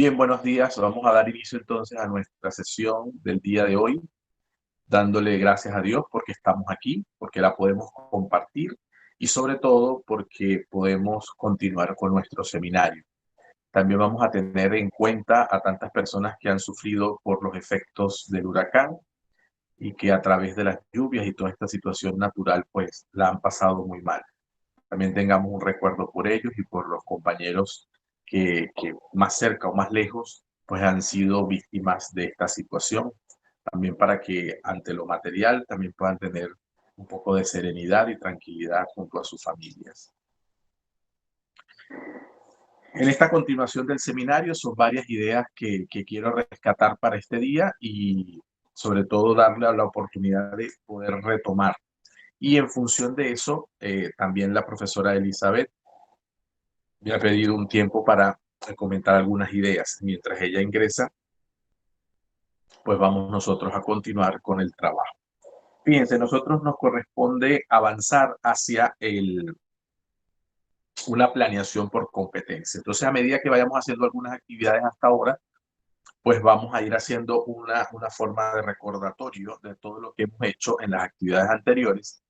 Bien, buenos días. Vamos a dar inicio entonces a nuestra sesión del día de hoy, dándole gracias a Dios porque estamos aquí, porque la podemos compartir y sobre todo porque podemos continuar con nuestro seminario. También vamos a tener en cuenta a tantas personas que han sufrido por los efectos del huracán y que a través de las lluvias y toda esta situación natural pues la han pasado muy mal. También tengamos un recuerdo por ellos y por los compañeros que más cerca o más lejos pues han sido víctimas de esta situación. También para que ante lo material también puedan tener un poco de serenidad y tranquilidad junto a sus familias. En esta continuación del seminario son varias ideas que quiero rescatar para este día y sobre todo darle la oportunidad de poder retomar. Y en función de eso, también la profesora Elizabeth me ha pedido un tiempo para comentar algunas ideas. Mientras ella ingresa, pues vamos nosotros a continuar con el trabajo. Fíjense, nosotros nos corresponde avanzar hacia una planeación por competencia. Entonces, a medida que vayamos haciendo algunas actividades hasta ahora, pues vamos a ir haciendo una forma de recordatorio de todo lo que hemos hecho en las actividades anteriores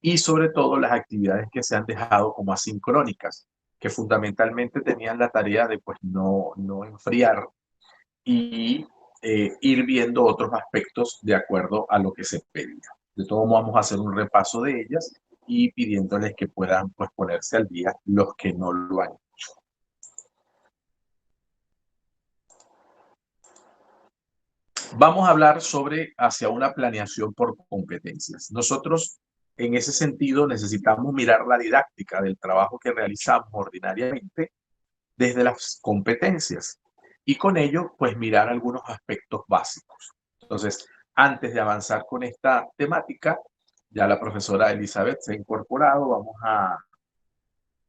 y sobre todo las actividades que se han dejado como asincrónicas, que fundamentalmente tenían la tarea de pues no enfriar y ir viendo otros aspectos de acuerdo a lo que se pedía. De todo modo, vamos a hacer un repaso de ellas y pidiéndoles que puedan pues ponerse al día los que no lo han hecho. Vamos a hablar sobre hacia una planeación por competencias. Nosotros, en ese sentido, necesitamos mirar la didáctica del trabajo que realizamos ordinariamente desde las competencias y con ello, pues mirar algunos aspectos básicos. Entonces, antes de avanzar con esta temática, ya la profesora Elizabeth se ha incorporado, vamos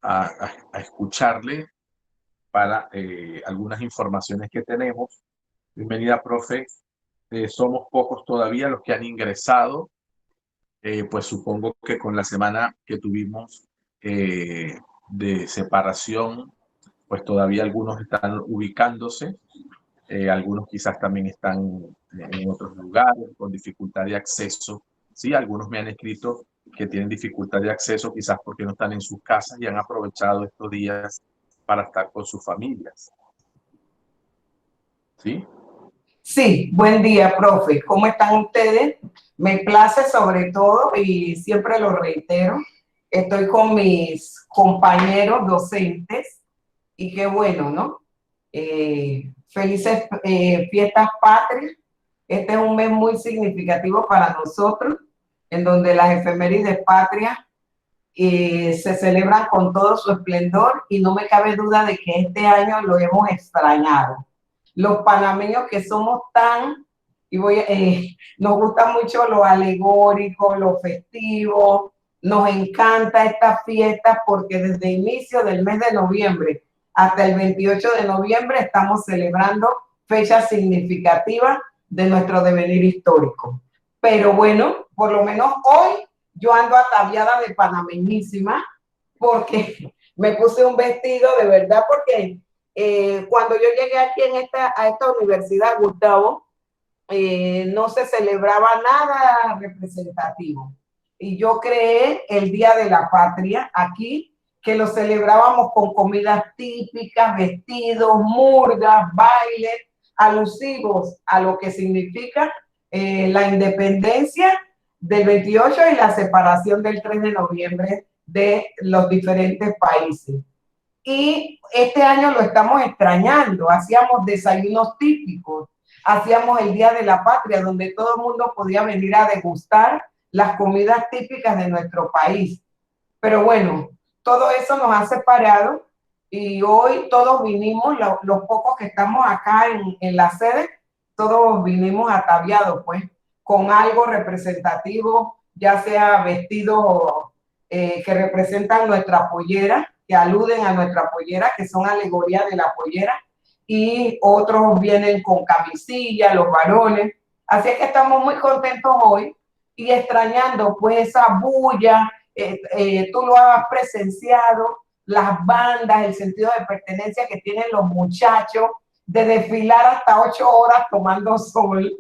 a escucharle para algunas informaciones que tenemos. Bienvenida, profe. Somos pocos todavía los que han ingresado, pues supongo que con la semana que tuvimos de separación, pues todavía algunos están ubicándose, algunos quizás también están en otros lugares con dificultad de acceso. Sí, algunos me han escrito que tienen dificultad de acceso quizás porque no están en sus casas y han aprovechado estos días para estar con sus familias. ¿Sí? Sí, buen día, profe. ¿Cómo están ustedes? Me place sobre todo, y siempre lo reitero, estoy con mis compañeros docentes y qué bueno, ¿no? Felices fiestas patrias. Este es un mes muy significativo para nosotros, en donde las efemérides patrias se celebran con todo su esplendor y no me cabe duda de que este año lo hemos extrañado. Los panameños que somos tan, nos gusta mucho lo alegórico, lo festivo, nos encanta estas fiestas porque desde el inicio del mes de noviembre hasta el 28 de noviembre estamos celebrando fechas significativas de nuestro devenir histórico. Pero bueno, por lo menos hoy yo ando ataviada de panameñísima porque me puse un vestido de verdad porque cuando yo llegué aquí a esta universidad, Gustavo, no se celebraba nada representativo. Y yo creé el Día de la Patria aquí, que lo celebrábamos con comidas típicas, vestidos, murgas, bailes, alusivos a lo que significa la independencia del 28 y la separación del 3 de noviembre de los diferentes países. Y este año lo estamos extrañando. Hacíamos desayunos típicos, hacíamos el Día de la Patria, donde todo el mundo podía venir a degustar las comidas típicas de nuestro país. Pero bueno, todo eso nos ha separado y hoy todos vinimos, los pocos que estamos acá en la sede, todos vinimos ataviados, pues, con algo representativo, ya sea vestidos que representan nuestra pollera, que aluden a nuestra pollera, que son alegorías de la pollera, y otros vienen con camisilla, los varones. Así es que estamos muy contentos hoy y extrañando pues esa bulla, tú lo has presenciado, las bandas, el sentido de pertenencia que tienen los muchachos, de desfilar hasta 8 horas tomando sol,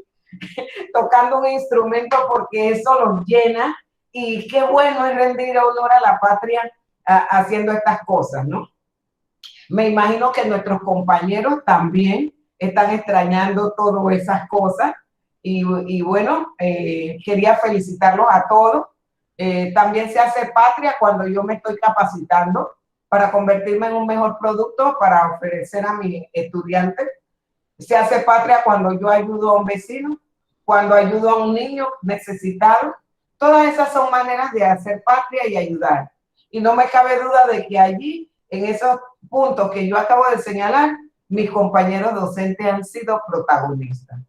tocando un instrumento porque eso los llena y qué bueno es rendir honor a la patria haciendo estas cosas, ¿no? Me imagino que nuestros compañeros también están extrañando todas esas cosas y bueno, quería felicitarlos a todos. También se hace patria cuando yo me estoy capacitando para convertirme en un mejor producto para ofrecer a mis estudiantes. Se hace patria cuando yo ayudo a un vecino, cuando ayudo a un niño necesitado. Todas esas son maneras de hacer patria y ayudar. Y no me cabe duda de que allí, en esos puntos que yo acabo de señalar, mis compañeros docentes han sido protagonistas.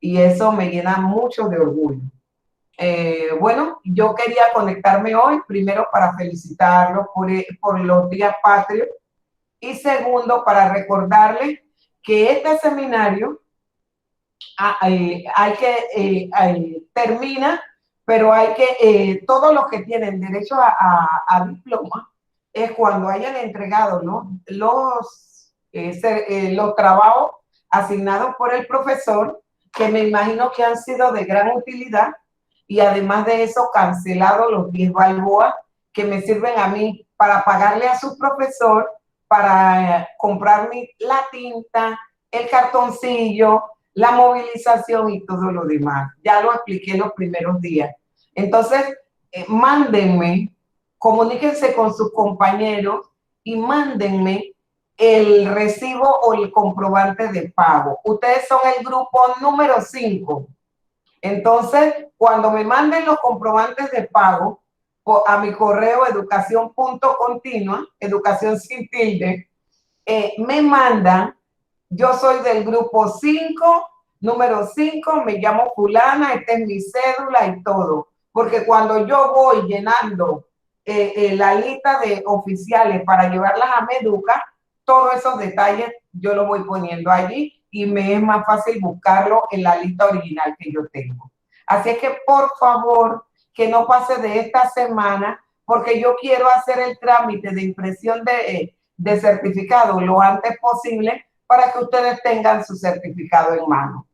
Y eso me llena mucho de orgullo. Bueno, yo quería conectarme hoy, primero para felicitarlos por los días patrios y segundo para recordarles que este seminario termina, pero hay que, todos los que tienen derecho a diploma, es cuando hayan entregado, ¿no?, los trabajos asignados por el profesor, que me imagino que han sido de gran utilidad, y además de eso cancelado los 10 balboas que me sirven a mí para pagarle a su profesor, para comprar la tinta, el cartoncillo, la movilización y todo lo demás. Ya lo expliqué los primeros días. Entonces, mándenme, comuníquense con sus compañeros y mándenme el recibo o el comprobante de pago. Ustedes son el grupo número 5. Entonces, cuando me manden los comprobantes de pago a mi correo educación.continua, educación sin tilde, me mandan, yo soy del grupo 5, número 5, me llamo fulana, esta es mi cédula y todo. Porque cuando yo voy llenando la lista de oficiales para llevarlas a Meduca, todos esos detalles yo los voy poniendo allí y me es más fácil buscarlo en la lista original que yo tengo. Así es que, por favor, que no pase de esta semana, porque yo quiero hacer el trámite de impresión de certificado lo antes posible para que ustedes tengan su certificado en mano.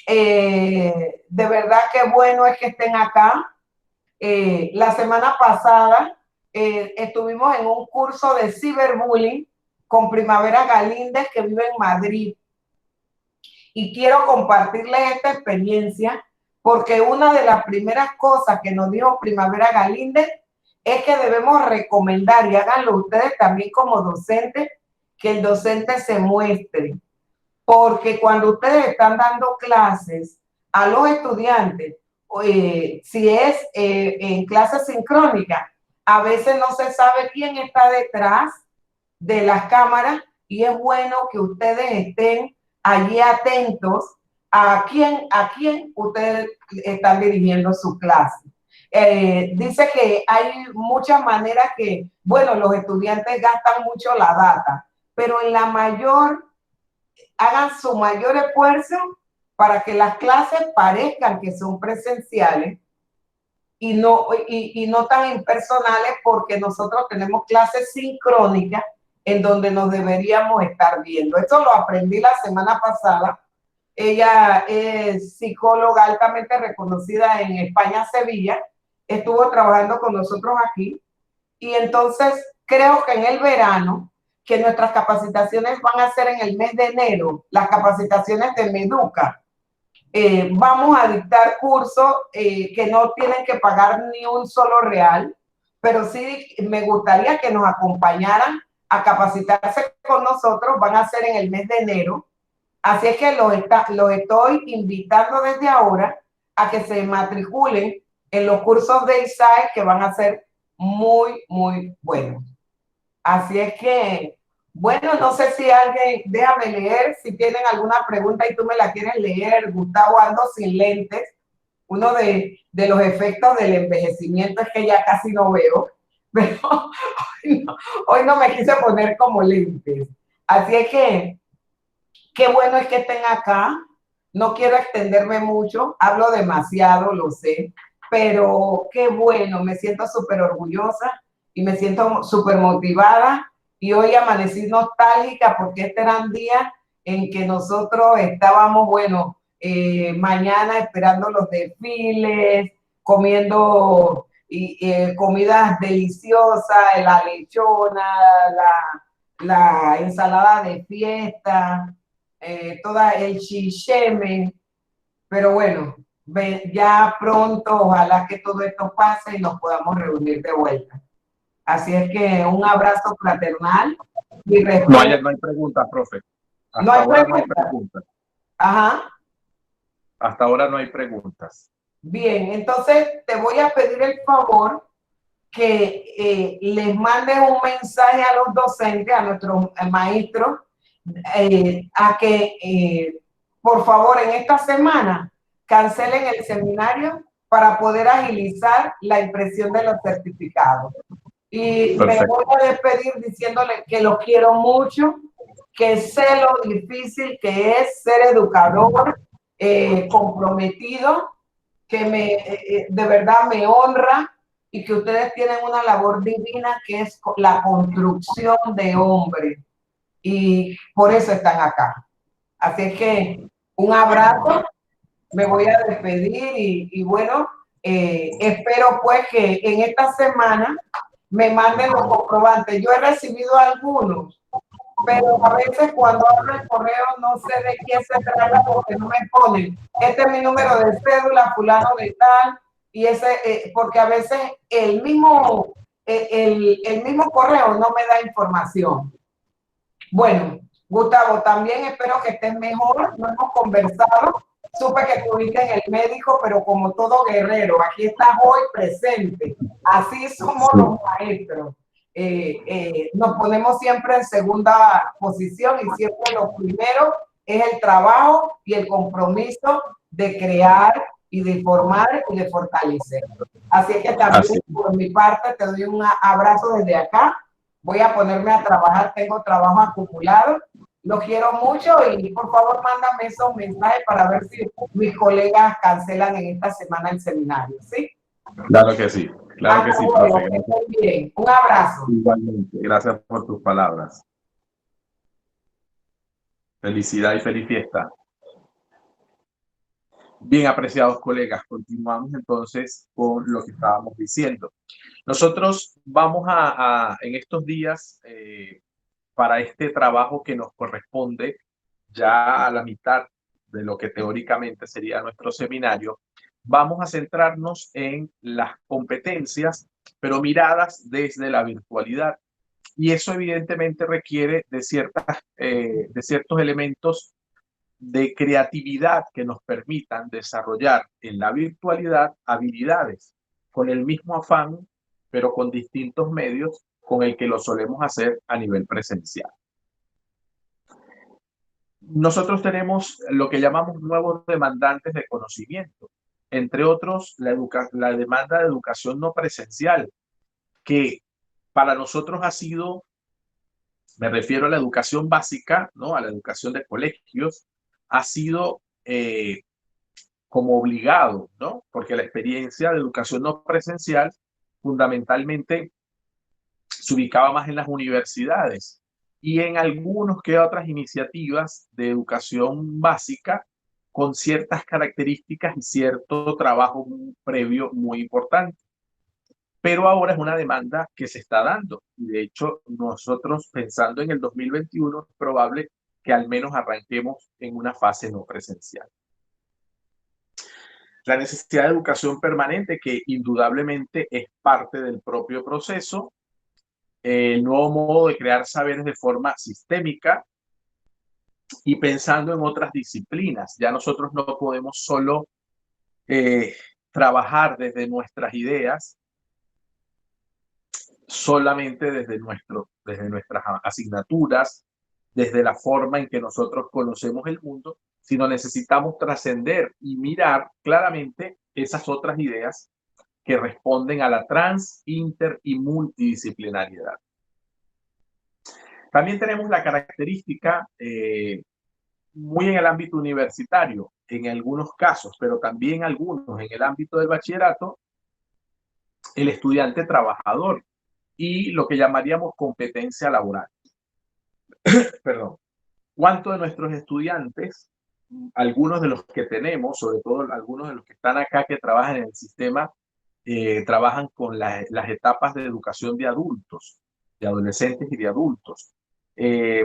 De verdad que bueno es que estén acá. La semana pasada estuvimos en un curso de ciberbullying con Primavera Galíndez, que vive en Madrid. Y quiero compartirles esta experiencia porque una de las primeras cosas que nos dijo Primavera Galíndez es que debemos recomendar, y háganlo ustedes también como docentes, que el docente se muestre. Porque cuando ustedes están dando clases a los estudiantes, si es en clase sincrónica, a veces no se sabe quién está detrás de las cámaras y es bueno que ustedes estén allí atentos a quién ustedes están dirigiendo su clase. Dice que hay muchas maneras que, bueno, los estudiantes gastan mucho la data, pero en la mayor, hagan su mayor esfuerzo para que las clases parezcan que son presenciales y no tan impersonales, porque nosotros tenemos clases sincrónicas en donde nos deberíamos estar viendo. Esto lo aprendí la semana pasada. Ella es psicóloga altamente reconocida en España, Sevilla. Estuvo trabajando con nosotros aquí. Y entonces creo que en el verano, que nuestras capacitaciones van a ser en el mes de enero, las capacitaciones de Meduca, vamos a dictar cursos que no tienen que pagar ni un solo real, pero sí me gustaría que nos acompañaran a capacitarse con nosotros. Van a ser en el mes de enero. Así es que los estoy invitando desde ahora a que se matriculen en los cursos de ISAE, que van a ser muy, muy buenos. Así es que, bueno, no sé si alguien, déjame leer, si tienen alguna pregunta y tú me la quieres leer. Gustavo, ando sin lentes. Uno de los efectos del envejecimiento es que ya casi no veo, pero hoy no me quise poner como lentes. Así es que, qué bueno es que estén acá. No quiero extenderme mucho, hablo demasiado, lo sé, pero qué bueno, me siento súper orgullosa y me siento súper motivada. Y hoy amanecí nostálgica porque este era un día en que nosotros estábamos, bueno, mañana esperando los desfiles, comiendo comidas deliciosas, la lechona, la ensalada de fiesta, toda el chicheme, pero bueno, ya pronto ojalá que todo esto pase y nos podamos reunir de vuelta. Así es que un abrazo fraternal y respeto. No hay preguntas, profe. No Hasta hay ahora no hay preguntas. preguntas. Ajá. Hasta ahora no hay preguntas. Bien, entonces te voy a pedir el favor que les mande un mensaje a los docentes, a nuestros maestros, a que por favor en esta semana cancelen el seminario para poder agilizar la impresión de los certificados. Y me Perfecto. voy a despedir diciéndole que los quiero mucho, que sé lo difícil que es ser educador, comprometido, que de verdad me honra y que ustedes tienen una labor divina que es la construcción de hombres y por eso están acá. Así que un abrazo, me voy a despedir y bueno, espero pues que en esta semana me manden los comprobantes. Yo he recibido algunos, pero a veces cuando abro el correo no sé de quién se trata porque no me ponen. Este es mi número de cédula, fulano de tal, y ese, porque a veces el mismo correo no me da información. Bueno, Gustavo, también espero que estés mejor. No hemos conversado. Supe que estuviste en el médico, pero como todo guerrero, aquí estás hoy presente. Así somos los maestros. Nos ponemos siempre en segunda posición y siempre lo primero es el trabajo y el compromiso de crear y de formar y de fortalecer. Así que también por mi parte te doy un abrazo desde acá. Voy a ponerme a trabajar, tengo trabajo acumulado. Los quiero mucho y por favor mándame esos mensajes para ver si mis colegas cancelan en esta semana el seminario, ¿sí? Claro que sí, claro que sí, profe. Que estén bien. Un abrazo. Igualmente, gracias por tus palabras. Felicidad y feliz fiesta. Bien, apreciados colegas, continuamos entonces con lo que estábamos diciendo. Nosotros vamos en estos días, para este trabajo que nos corresponde ya a la mitad de lo que teóricamente sería nuestro seminario, vamos a centrarnos en las competencias, pero miradas desde la virtualidad. Y eso evidentemente requiere de ciertos elementos de creatividad que nos permitan desarrollar en la virtualidad habilidades con el mismo afán, pero con distintos medios con el que lo solemos hacer a nivel presencial. Nosotros tenemos lo que llamamos nuevos demandantes de conocimiento, entre otros la demanda de educación no presencial, que para nosotros ha sido, me refiero a la educación básica, ¿no? A la educación de colegios, ha sido como obligado, ¿no? Porque la experiencia de educación no presencial fundamentalmente se ubicaba más en las universidades y en algunos que otras iniciativas de educación básica con ciertas características y cierto trabajo previo muy importante. Pero ahora es una demanda que se está dando. Y de hecho, nosotros pensando en el 2021 es probable que al menos arranquemos en una fase no presencial. La necesidad de educación permanente, que indudablemente es parte del propio proceso, el nuevo modo de crear saberes de forma sistémica y pensando en otras disciplinas. Ya nosotros no podemos solo trabajar desde nuestras ideas, solamente desde nuestras asignaturas, desde la forma en que nosotros conocemos el mundo, sino necesitamos trascender y mirar claramente esas otras ideas que responden a la trans, inter y multidisciplinariedad. También tenemos la característica, muy en el ámbito universitario, en algunos casos, pero también algunos en el ámbito del bachillerato, el estudiante trabajador y lo que llamaríamos competencia laboral. Perdón. ¿Cuántos de nuestros estudiantes, algunos de los que tenemos, sobre todo algunos de los que están acá que trabajan en el sistema, trabajan con las etapas de educación de adultos, de adolescentes y de adultos? Eh,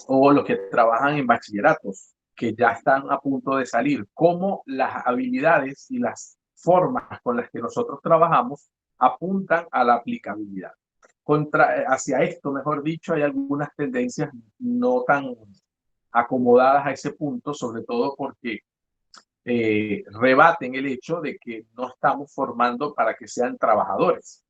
o los que trabajan en bachilleratos, que ya están a punto de salir, cómo las habilidades y las formas con las que nosotros trabajamos apuntan a la aplicabilidad. Hacia esto, mejor dicho, hay algunas tendencias no tan acomodadas a ese punto, sobre todo porque rebaten el hecho de que no estamos formando para que sean trabajadores.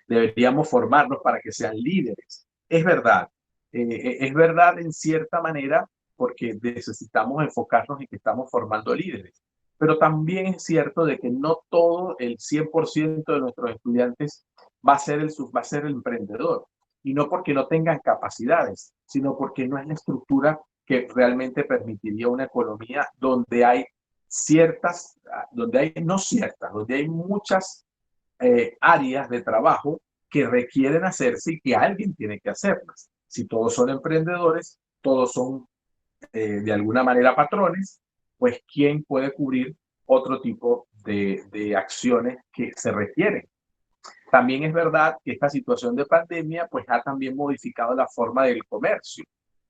Deberíamos formarnos para que sean líderes. Es verdad en cierta manera porque necesitamos enfocarnos en que estamos formando líderes, pero también es cierto de que no todo el 100% de nuestros estudiantes va a ser el emprendedor, y no porque no tengan capacidades, sino porque no es la estructura que realmente permitiría una economía donde hay ciertas, donde hay, no ciertas, donde hay muchas áreas de trabajo que requieren hacerse y que alguien tiene que hacerlas. Si todos son emprendedores, todos son de alguna manera patrones, pues ¿quién puede cubrir otro tipo de acciones que se requieren? También es verdad que esta situación de pandemia pues ha también modificado la forma del comercio.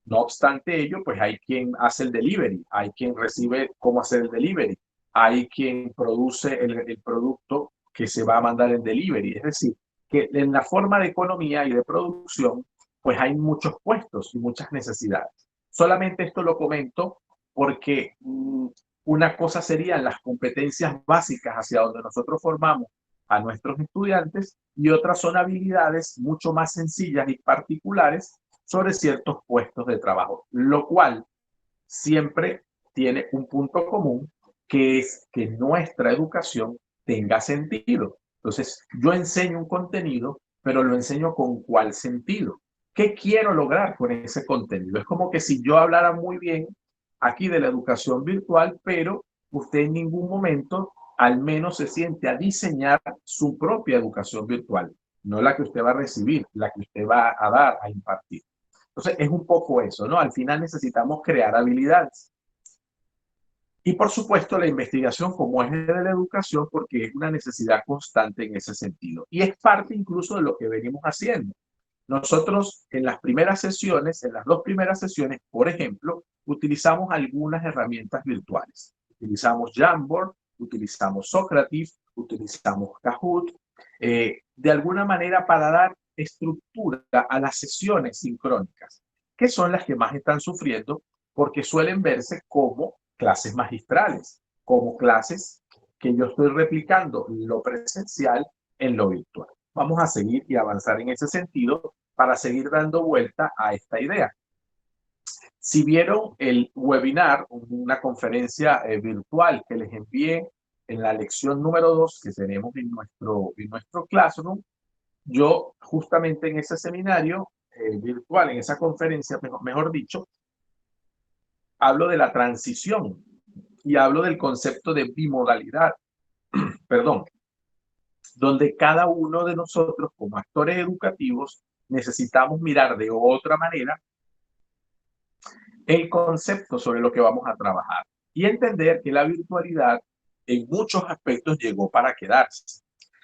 No obstante ello, pues hay quien hace el delivery, hay quien recibe cómo hacer el delivery, hay quien produce el producto que se va a mandar en delivery. Es decir, que en la forma de economía y de producción, pues hay muchos puestos y muchas necesidades. Solamente esto lo comento porque una cosa serían las competencias básicas hacia donde nosotros formamos a nuestros estudiantes, y otras son habilidades mucho más sencillas y particulares sobre ciertos puestos de trabajo, lo cual siempre tiene un punto común, que es que nuestra educación tenga sentido. Entonces, yo enseño un contenido, pero lo enseño con cuál sentido. ¿Qué quiero lograr con ese contenido? Es como que si yo hablara muy bien aquí de la educación virtual, pero usted en ningún momento al menos se siente a diseñar su propia educación virtual, no la que usted va a recibir, la que usted va a dar, a impartir. Entonces, es un poco eso, ¿no? Al final necesitamos crear habilidades. Y por supuesto, la investigación como eje de la educación, porque es una necesidad constante en ese sentido. Y es parte incluso de lo que venimos haciendo. Nosotros en las primeras sesiones, en las dos primeras sesiones, por ejemplo, utilizamos algunas herramientas virtuales. Utilizamos Jamboard, utilizamos Socrative, utilizamos Kahoot, de alguna manera para dar estructura a las sesiones sincrónicas, que son las que más están sufriendo porque suelen verse como clases magistrales, como clases que yo estoy replicando lo presencial en lo virtual. Vamos a seguir y avanzar en ese sentido para seguir dando vuelta a esta idea. Si vieron el webinar, una conferencia virtual que les envié en la lección número 2 que tenemos en nuestro Classroom, yo justamente en ese seminario virtual, en esa conferencia, mejor dicho, hablo de la transición y hablo del concepto de bimodalidad, perdón, donde cada uno de nosotros como actores educativos necesitamos mirar de otra manera el concepto sobre lo que vamos a trabajar y entender que la virtualidad en muchos aspectos llegó para quedarse.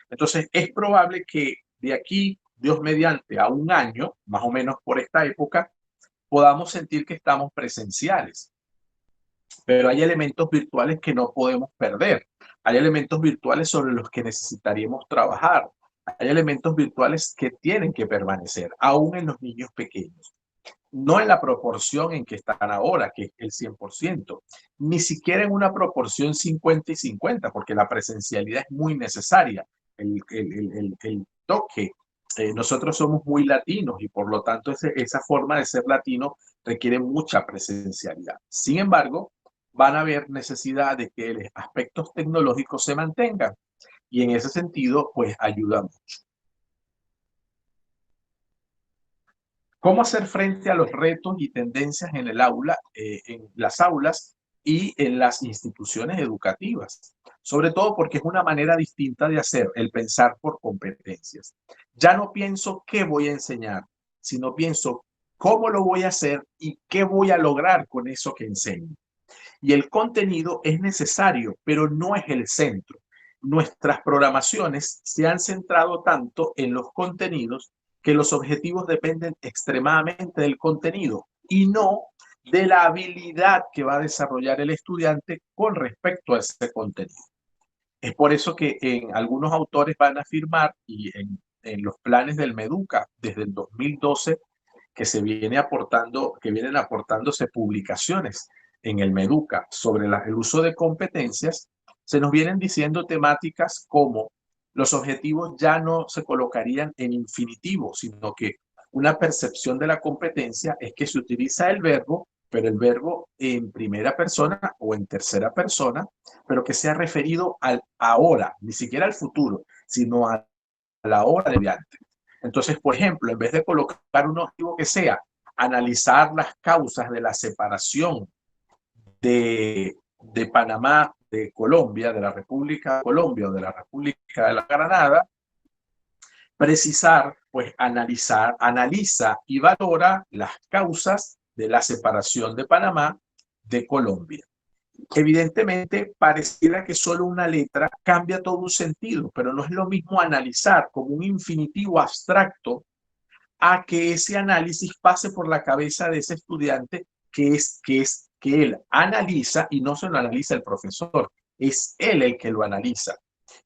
Entonces, es probable que de aquí, Dios mediante, a un año, más o menos por esta época, podamos sentir que estamos presenciales. Pero hay elementos virtuales que no podemos perder. Hay elementos virtuales sobre los que necesitaríamos trabajar. Hay elementos virtuales que tienen que permanecer, aún en los niños pequeños. No en la proporción en que están ahora, que es el 100%, ni siquiera en una proporción 50 y 50, porque la presencialidad es muy necesaria, el toque. Nosotros somos muy latinos y por lo tanto esa forma de ser latino requiere mucha presencialidad. Sin embargo, van a haber necesidad de que los aspectos tecnológicos se mantengan y en ese sentido, pues ayuda mucho. ¿Cómo hacer frente a los retos y tendencias en el aula, en las aulas y en las instituciones educativas? Sobre todo porque es una manera distinta de hacer el pensar por competencias. Ya no pienso qué voy a enseñar, sino pienso cómo lo voy a hacer y qué voy a lograr con eso que enseño. Y el contenido es necesario, pero no es el centro. Nuestras programaciones se han centrado tanto en los contenidos que los objetivos dependen extremadamente del contenido y no de la habilidad que va a desarrollar el estudiante con respecto a ese contenido. Es por eso que en algunos autores van a afirmar, y en los planes del Meduca desde el 2012, que vienen aportándose publicaciones en el Meduca sobre el uso de competencias, se nos vienen diciendo temáticas como los objetivos ya no se colocarían en infinitivo, sino que una percepción de la competencia es que se utiliza el verbo, pero el verbo en primera persona o en tercera persona, pero que sea referido al ahora, ni siquiera al futuro, sino a la hora de antes. Entonces, por ejemplo, en vez de colocar un objetivo que sea analizar las causas de la separación de Panamá, de Colombia, de la República de Colombia o de la República de la Granada, precisar, pues analiza y valora las causas de la separación de Panamá de Colombia. Evidentemente, pareciera que solo una letra cambia todo un sentido, pero no es lo mismo analizar como un infinitivo abstracto a que ese análisis pase por la cabeza de ese estudiante que él analiza y no se lo analiza el profesor, es él el que lo analiza.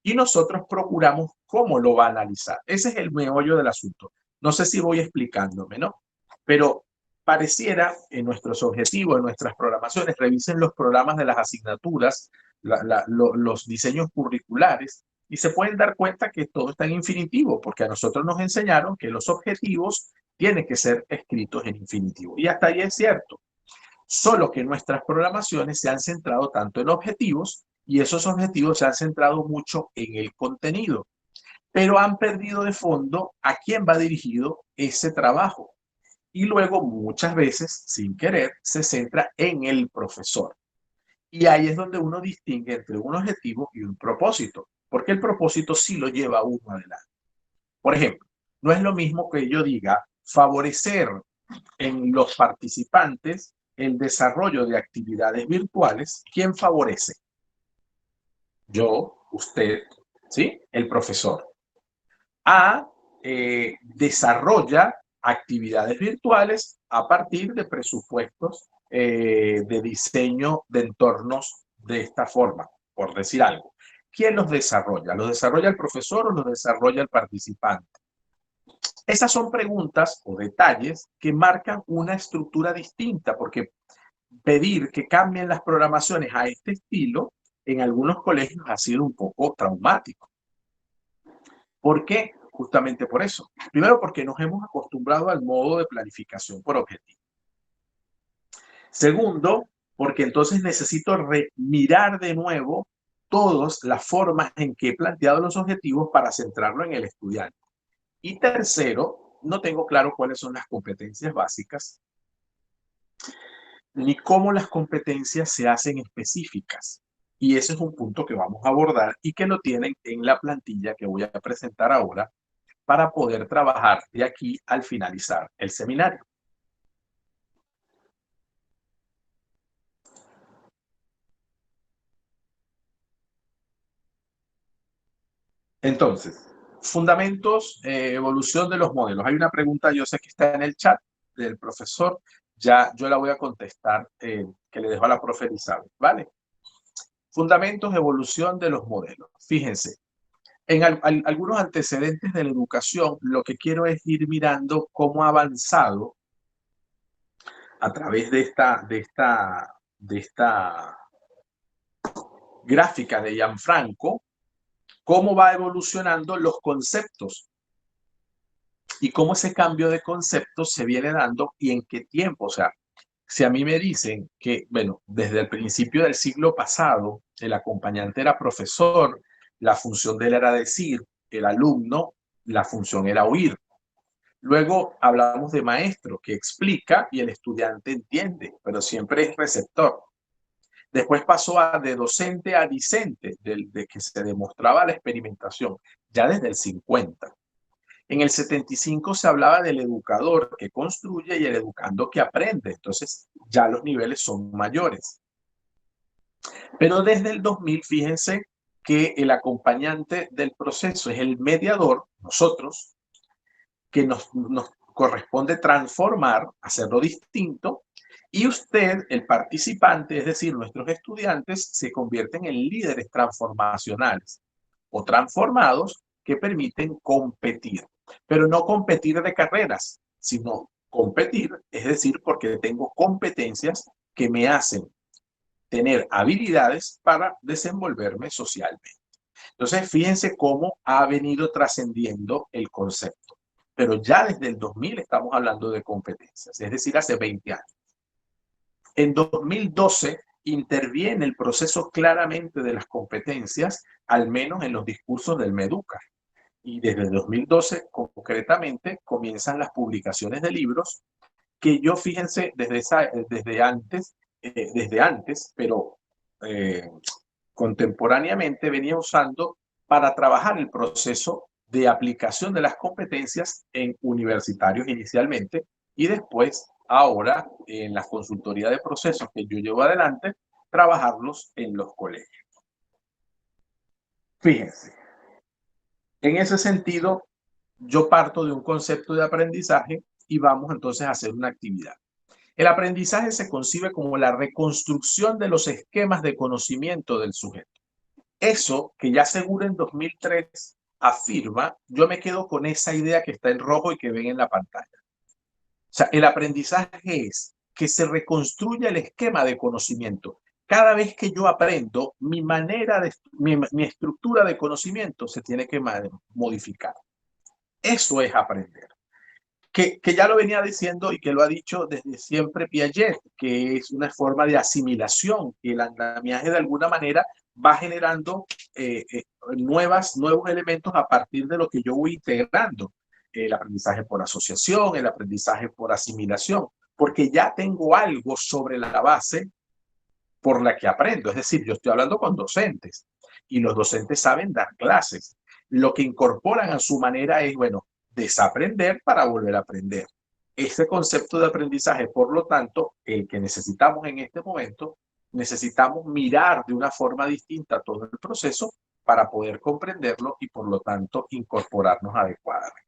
Y nosotros procuramos cómo lo va a analizar. Ese es el meollo del asunto. No sé si voy explicándome, ¿no? Pero pareciera en nuestros objetivos, en nuestras programaciones, revisen los programas de las asignaturas, los diseños curriculares, y se pueden dar cuenta que todo está en infinitivo, porque a nosotros nos enseñaron que los objetivos tienen que ser escritos en infinitivo. Y hasta ahí es cierto. Solo que nuestras programaciones se han centrado tanto en objetivos y esos objetivos se han centrado mucho en el contenido, pero han perdido de fondo a quién va dirigido ese trabajo. Y luego muchas veces, sin querer, se centra en el profesor. Y ahí es donde uno distingue entre un objetivo y un propósito, porque el propósito sí lo lleva a uno adelante. Por ejemplo, no es lo mismo que yo diga favorecer en los participantes el desarrollo de actividades virtuales. ¿Quién favorece? Yo, usted, ¿sí? El profesor. A desarrolla actividades virtuales a partir de presupuestos de diseño de entornos de esta forma, por decir algo. ¿Quién los desarrolla? ¿Los desarrolla el profesor o los desarrolla el participante? Esas son preguntas o detalles que marcan una estructura distinta, porque pedir que cambien las programaciones a este estilo en algunos colegios ha sido un poco traumático. ¿Por qué? Justamente por eso. Primero, porque nos hemos acostumbrado al modo de planificación por objetivo. Segundo, porque entonces necesito mirar de nuevo todas las formas en que he planteado los objetivos para centrarlo en el estudiante. Y tercero, no tengo claro cuáles son las competencias básicas ni cómo las competencias se hacen específicas. Y ese es un punto que vamos a abordar y que lo tienen en la plantilla que voy a presentar ahora para poder trabajar de aquí al finalizar el seminario. Entonces, fundamentos, evolución de los modelos. Hay una pregunta, yo sé que está en el chat del profesor, ya yo la voy a contestar, que le dejo a la profe Elizabeth, ¿vale? Fundamentos, evolución de los modelos. Fíjense, en algunos antecedentes de la educación, lo que quiero es ir mirando cómo ha avanzado a través de esta gráfica de Gianfranco, cómo va evolucionando los conceptos y cómo ese cambio de conceptos se viene dando y en qué tiempo. O sea, si a mí me dicen que, bueno, desde el principio del siglo pasado, el acompañante era profesor, la función de él era decir, el alumno, la función era oír. Luego hablamos de maestro, que explica y el estudiante entiende, pero siempre es receptor. Después pasó de docente a discente, de que se demostraba la experimentación, ya desde el 50. En el 75 se hablaba del educador que construye y el educando que aprende. Entonces, ya los niveles son mayores. Pero desde el 2000, fíjense que el acompañante del proceso es el mediador, nosotros, que nos corresponde transformar, hacerlo distinto, y usted, el participante, es decir, nuestros estudiantes, se convierten en líderes transformacionales o transformados que permiten competir, pero no competir de carreras, sino competir, es decir, porque tengo competencias que me hacen tener habilidades para desenvolverme socialmente. Entonces, fíjense cómo ha venido trascendiendo el concepto. Pero ya desde el 2000 estamos hablando de competencias, es decir, hace 20 años. En 2012 interviene el proceso claramente de las competencias, al menos en los discursos del Meduca. Y desde 2012, concretamente, comienzan las publicaciones de libros que yo, fíjense, desde antes, pero contemporáneamente venía usando para trabajar el proceso de aplicación de las competencias en universitarios inicialmente y después, ahora, en la consultoría de procesos que yo llevo adelante, trabajarlos en los colegios. Fíjense, en ese sentido, yo parto de un concepto de aprendizaje y vamos entonces a hacer una actividad. El aprendizaje se concibe como la reconstrucción de los esquemas de conocimiento del sujeto. Eso que ya Segura en 2003 afirma, yo me quedo con esa idea que está en rojo y que ven en la pantalla. O sea, el aprendizaje es que se reconstruya el esquema de conocimiento. Cada vez que yo aprendo, mi estructura de conocimiento se tiene que modificar. Eso es aprender. Que ya lo venía diciendo y que lo ha dicho desde siempre Piaget, que es una forma de asimilación, que el andamiaje de alguna manera va generando nuevos elementos a partir de lo que yo voy integrando. El aprendizaje por asociación, el aprendizaje por asimilación, porque ya tengo algo sobre la base por la que aprendo. Es decir, yo estoy hablando con docentes y los docentes saben dar clases. Lo que incorporan a su manera es, bueno, desaprender para volver a aprender. Este concepto de aprendizaje, por lo tanto, el que necesitamos en este momento, necesitamos mirar de una forma distinta todo el proceso para poder comprenderlo y, por lo tanto, incorporarnos adecuadamente.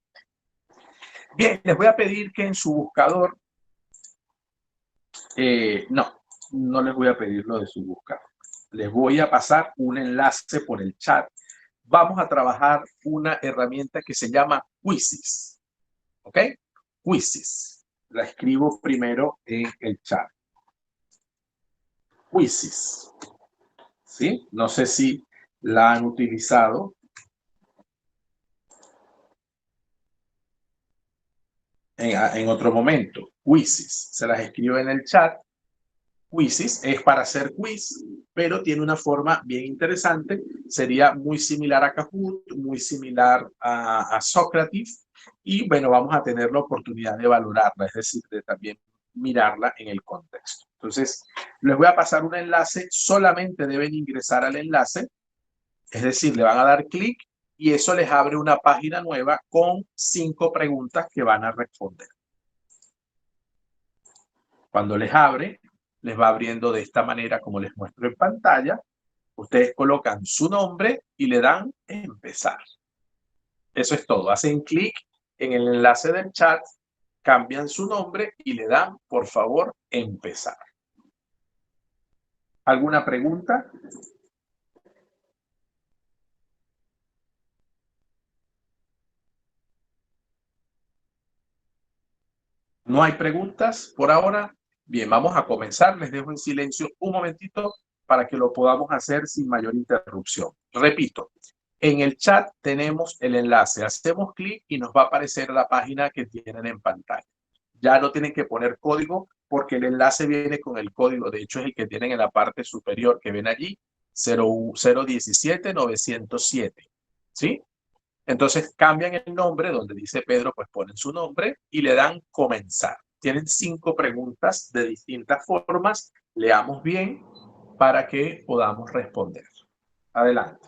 Bien, les voy a pedir que en su buscador, no les voy a pedir lo de su buscador. Les voy a pasar un enlace por el chat. Vamos a trabajar una herramienta que se llama Quizzes. ¿Ok? Quizzes. La escribo primero en el chat. Quizzes. ¿Sí? No sé si la han utilizado. En otro momento. Quizzes. Se las escribo en el chat. Quizzes es para hacer quiz, pero tiene una forma bien interesante. Sería muy similar a Kahoot, muy similar a Socrative. Y bueno, vamos a tener la oportunidad de valorarla, es decir, de también mirarla en el contexto. Entonces, les voy a pasar un enlace. Solamente deben ingresar al enlace, es decir, le van a dar clic y eso les abre una página nueva con 5 preguntas que van a responder. Cuando les abre, les va abriendo de esta manera como les muestro en pantalla. Ustedes colocan su nombre y le dan empezar. Eso es todo. Hacen clic en el enlace del chat, cambian su nombre y le dan, por favor, empezar. ¿Alguna pregunta? ¿No hay preguntas por ahora? Bien, vamos a comenzar. Les dejo en silencio un momentito para que lo podamos hacer sin mayor interrupción. Repito, en el chat tenemos el enlace. Hacemos clic y nos va a aparecer la página que tienen en pantalla. Ya no tienen que poner código porque el enlace viene con el código. De hecho, es el que tienen en la parte superior que ven allí, 017-907. ¿Sí? Entonces cambian el nombre, donde dice Pedro, pues ponen su nombre y le dan comenzar. Tienen 5 preguntas de distintas formas. Leamos bien para que podamos responder. Adelante.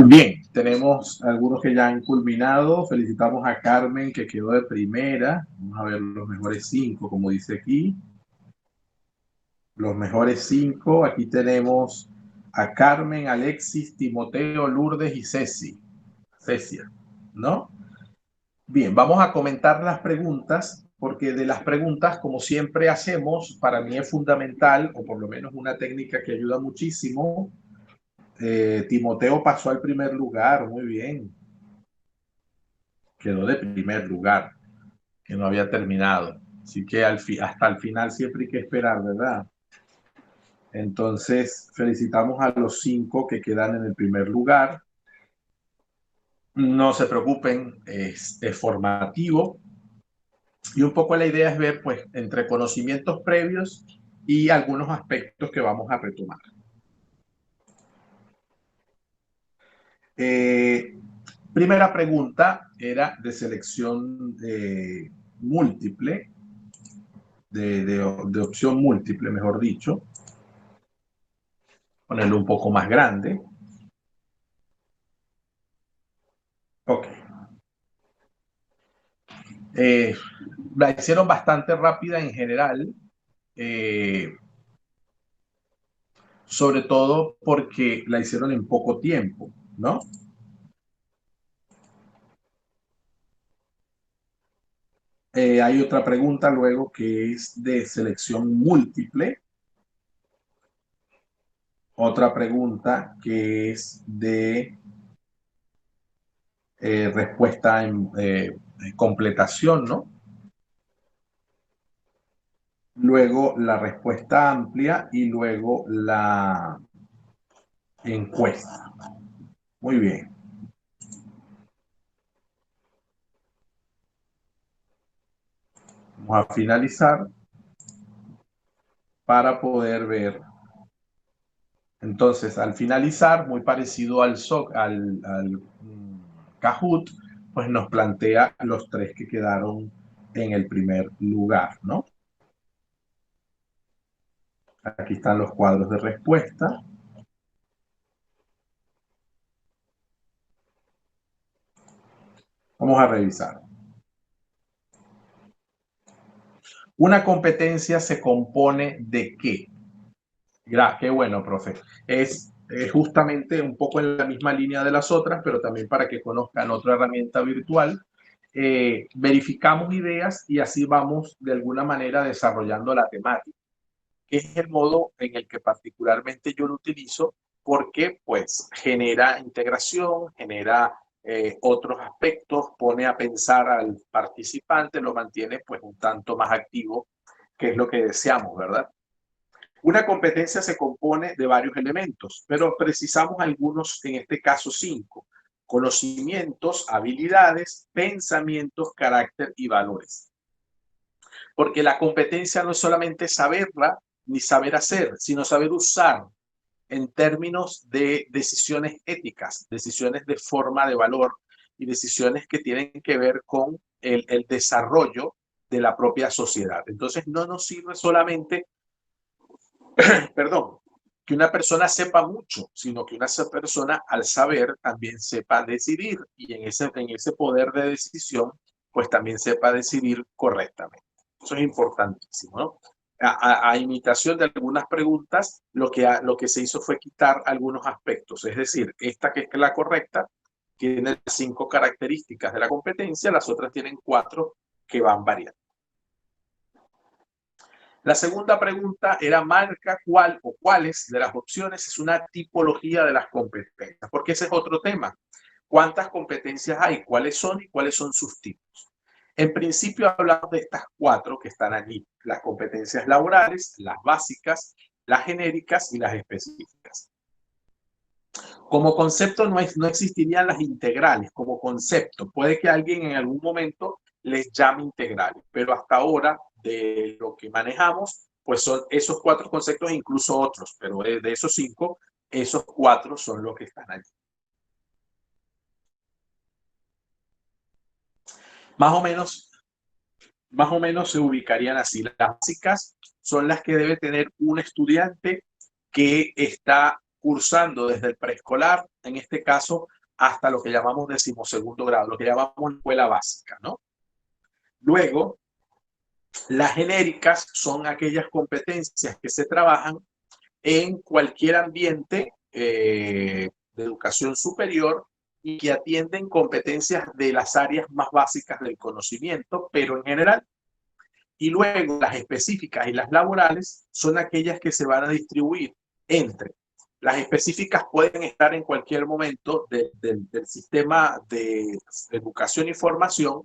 Bien, tenemos algunos que ya han culminado. Felicitamos a Carmen, que quedó de primera. Vamos a ver los mejores 5, como dice aquí. Los mejores 5. Aquí tenemos a Carmen, Alexis, Timoteo, Lourdes y Cecia, ¿no? Bien, vamos a comentar las preguntas, porque de las preguntas, como siempre hacemos, para mí es fundamental, o por lo menos una técnica que ayuda muchísimo. Timoteo pasó al primer lugar, muy bien. Quedó de primer lugar, que no había terminado. Así que hasta el final siempre hay que esperar, ¿verdad? Entonces, felicitamos a los 5 que quedan en el primer lugar. No se preocupen, es formativo. Y un poco la idea es ver, pues, entre conocimientos previos y algunos aspectos que vamos a retomar. Primera pregunta era de selección múltiple, de opción múltiple, mejor dicho. Ponerlo un poco más grande. Ok. La hicieron bastante rápida en general, sobre todo porque la hicieron en poco tiempo, ¿no? Hay otra pregunta luego que es de selección múltiple. Otra pregunta que es de respuesta en completación, ¿no? Luego la respuesta amplia y luego la encuesta. Muy bien. Vamos a finalizar para poder ver. Entonces, al finalizar, muy parecido al Kahoot, pues nos plantea los 3 que quedaron en el primer lugar, ¿no? Aquí están los cuadros de respuesta. Vamos a revisar. Una competencia se compone de ¿qué? Qué bueno, profe. Es justamente un poco en la misma línea de las otras, pero también para que conozcan otra herramienta virtual. Verificamos ideas y así vamos de alguna manera desarrollando la temática. Es el modo en el que particularmente yo lo utilizo porque pues genera integración, genera otros aspectos, pone a pensar al participante, lo mantiene pues un tanto más activo, que es lo que deseamos, ¿verdad? Una competencia se compone de varios elementos, pero precisamos algunos, en este caso 5. Conocimientos, habilidades, pensamientos, carácter y valores. Porque la competencia no es solamente saberla ni saber hacer, sino saber usar en términos de decisiones éticas, decisiones de forma de valor y decisiones que tienen que ver con el desarrollo de la propia sociedad. Entonces no nos sirve solamente perdón, que una persona sepa mucho, sino que una persona al saber también sepa decidir y en ese poder de decisión, pues también sepa decidir correctamente. Eso es importantísimo, ¿no? A imitación de algunas preguntas, lo que se hizo fue quitar algunos aspectos. Es decir, esta que es la correcta tiene 5 características de la competencia, las otras tienen 4 que van variando. La segunda pregunta era marca cuál o cuáles de las opciones es una tipología de las competencias, porque ese es otro tema. ¿Cuántas competencias hay? ¿Cuáles son y cuáles son sus tipos? En principio hablamos de estas 4 que están allí, las competencias laborales, las básicas, las genéricas y las específicas. Como concepto no existirían las integrales, como concepto. Puede que alguien en algún momento les llame integrales, pero hasta ahora de lo que manejamos, pues son esos 4 conceptos e incluso otros, pero de esos 5, esos 4 son los que están allí. Más o menos se ubicarían así. Las básicas son las que debe tener un estudiante que está cursando desde el preescolar, en este caso, hasta lo que llamamos 12º grado, lo que llamamos escuela básica, ¿no? Luego, las genéricas son aquellas competencias que se trabajan en cualquier ambiente de educación superior y que atienden competencias de las áreas más básicas del conocimiento, pero en general. Y luego las específicas y las laborales son aquellas que se van a distribuir entre. Las específicas pueden estar en cualquier momento del sistema de educación y formación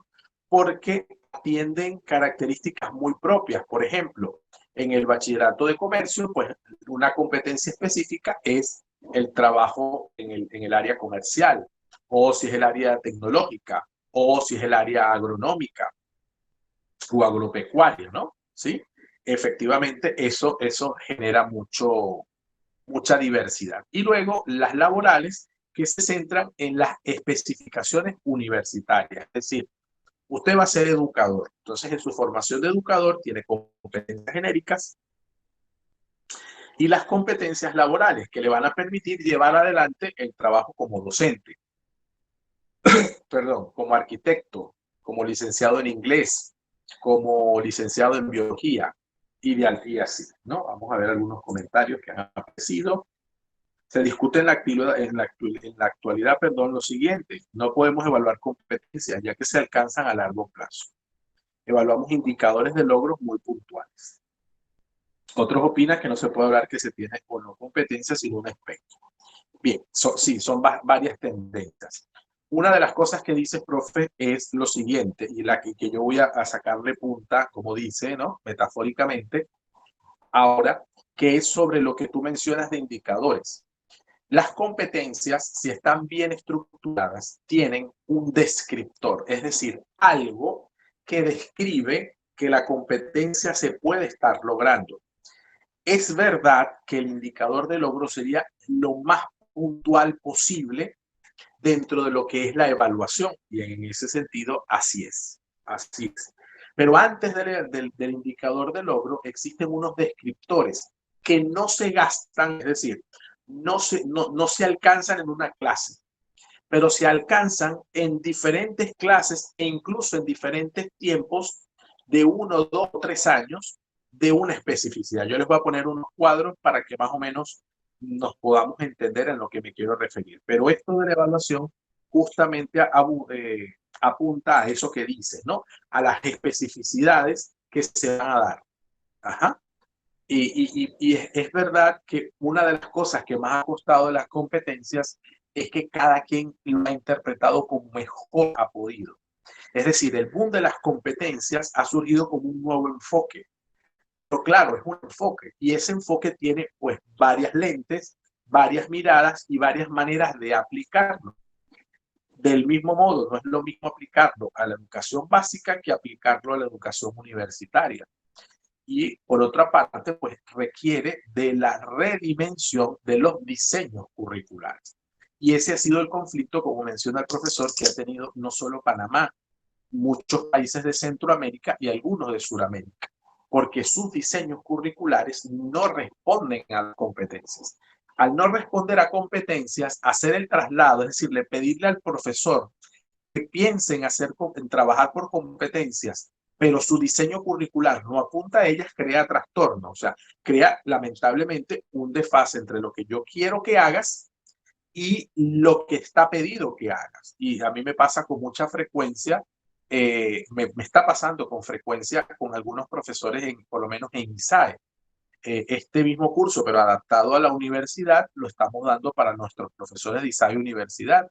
porque atienden características muy propias. Por ejemplo, en el bachillerato de comercio, pues una competencia específica es el trabajo en el área comercial, o si es el área tecnológica, o si es el área agronómica o agropecuaria, ¿no? ¿Sí? Efectivamente, eso genera mucha diversidad. Y luego las laborales que se centran en las especificaciones universitarias, es decir, usted va a ser educador, entonces en su formación de educador tiene competencias genéricas y las competencias laborales que le van a permitir llevar adelante el trabajo como docente, perdón, como arquitecto, como licenciado en inglés, como licenciado en biología y así, ¿no? Vamos a ver algunos comentarios que han aparecido. Se discute en la actualidad, perdón, lo siguiente: no podemos evaluar competencias ya que se alcanzan a largo plazo. Evaluamos indicadores de logros muy puntuales. Otros opinan que no se puede hablar que se tiene o no competencias, sino un espectro. Bien, sí, son varias tendencias. Una de las cosas que dice, profe, es lo siguiente, y la que yo voy a sacarle punta, como dice, ¿no? Metafóricamente, ahora, que es sobre lo que tú mencionas de indicadores. Las competencias, si están bien estructuradas, tienen un descriptor, es decir, algo que describe que la competencia se puede estar logrando. Es verdad que el indicador de logro sería lo más puntual posible dentro de lo que es la evaluación, y en ese sentido así es. Así es. Pero antes del indicador de logro existen unos descriptores que no se gastan, es decir, no se alcanzan en una clase, pero se alcanzan en diferentes clases e incluso en diferentes tiempos de 1, 2, 3 años de una especificidad. Yo les voy a poner unos cuadros para que más o menos nos podamos entender en lo que me quiero referir. Pero esto de la evaluación justamente apunta a eso que dices, ¿no? A las especificidades que se van a dar. Ajá. Y es verdad que una de las cosas que más ha costado de las competencias es que cada quien lo ha interpretado como mejor ha podido. Es decir, el boom de las competencias ha surgido como un nuevo enfoque. Pero claro, es un enfoque y ese enfoque tiene pues varias lentes, varias miradas y varias maneras de aplicarlo. Del mismo modo, no es lo mismo aplicarlo a la educación básica que aplicarlo a la educación universitaria. Y por otra parte, pues requiere de la redimensión de los diseños curriculares. Y ese ha sido el conflicto, como menciona el profesor, que ha tenido no solo Panamá, muchos países de Centroamérica y algunos de Sudamérica, porque sus diseños curriculares no responden a las competencias. Al no responder a competencias, hacer el traslado, es decir, pedirle al profesor que piense en trabajar por competencias, pero su diseño curricular no apunta a ellas, crea trastorno, o sea, crea lamentablemente un desfase entre lo que yo quiero que hagas y lo que está pedido que hagas. Y a mí me pasa con mucha frecuencia, me está pasando con frecuencia con algunos profesores, por lo menos en ISAE. Este mismo curso, pero adaptado a la universidad, lo estamos dando para nuestros profesores de ISAE Universidad.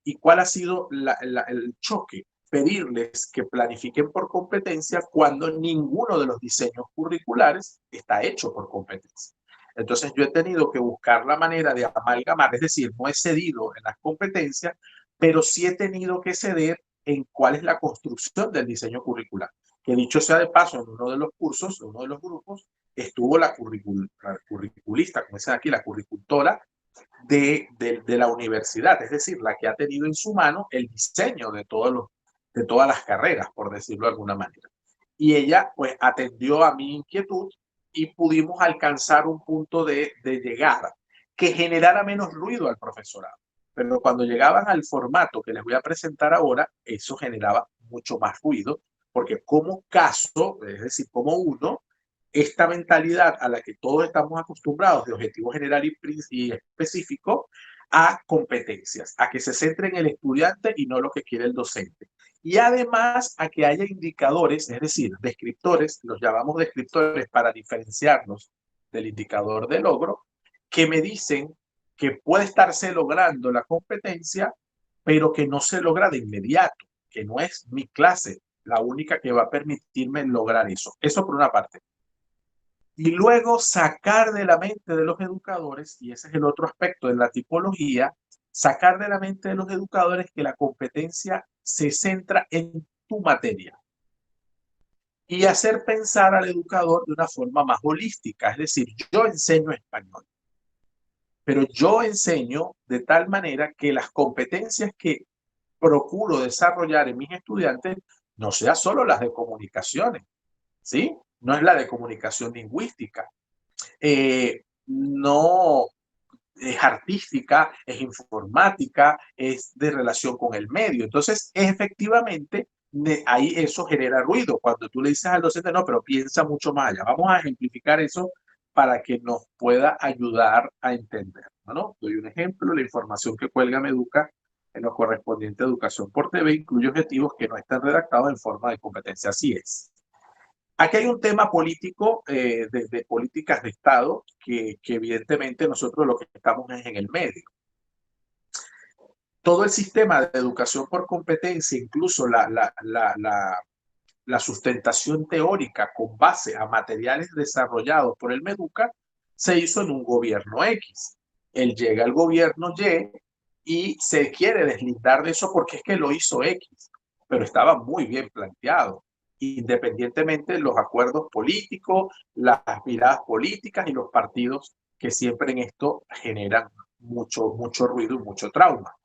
¿Y cuál ha sido el choque? Pedirles que planifiquen por competencia cuando ninguno de los diseños curriculares está hecho por competencia. Entonces yo he tenido que buscar la manera de amalgamar, es decir, no he cedido en las competencias, pero sí he tenido que ceder en cuál es la construcción del diseño curricular. Que dicho sea de paso, en uno de los cursos, en uno de los grupos, estuvo la curriculista, como dicen aquí, la curricultora, de la universidad, es decir, la que ha tenido en su mano el diseño de todas las carreras, por decirlo de alguna manera. Y ella pues atendió a mi inquietud y pudimos alcanzar un punto de llegada que generara menos ruido al profesorado. Pero cuando llegaban al formato que les voy a presentar ahora, eso generaba mucho más ruido, porque como caso, es decir, como uno, esta mentalidad a la que todos estamos acostumbrados de objetivo general y específico a competencias, a que se centre en el estudiante y no lo que quiere el docente. Y además a que haya indicadores, es decir, descriptores, los llamamos descriptores para diferenciarnos del indicador de logro, que me dicen que puede estarse logrando la competencia, pero que no se logra de inmediato, que no es mi clase la única que va a permitirme lograr eso. Eso por una parte. Y luego sacar de la mente de los educadores, y ese es el otro aspecto de la tipología, sacar de la mente de los educadores que la competencia se centra en tu materia y hacer pensar al educador de una forma más holística. Es decir, yo enseño español, pero yo enseño de tal manera que las competencias que procuro desarrollar en mis estudiantes no sean solo las de comunicaciones, ¿sí? No es la de comunicación lingüística, no es artística, es informática, es de relación con el medio. Entonces, efectivamente, ahí eso genera ruido. Cuando tú le dices al docente, no, pero piensa mucho más allá. Vamos a ejemplificar eso para que nos pueda ayudar a entender, ¿no? Doy un ejemplo, la información que cuelga Meduca en lo correspondiente a educación por TV incluye objetivos que no están redactados en forma de competencia. Así es. Aquí hay un tema político, de políticas de Estado, que evidentemente nosotros lo que estamos es en el medio. Todo el sistema de educación por competencia, incluso la sustentación teórica con base a materiales desarrollados por el Meduca, se hizo en un gobierno X. Él llega al gobierno Y y se quiere deslindar de eso porque es que lo hizo X, pero estaba muy bien planteado, independientemente de los acuerdos políticos, las miradas políticas y los partidos que siempre en esto generan mucho ruido y mucho trauma.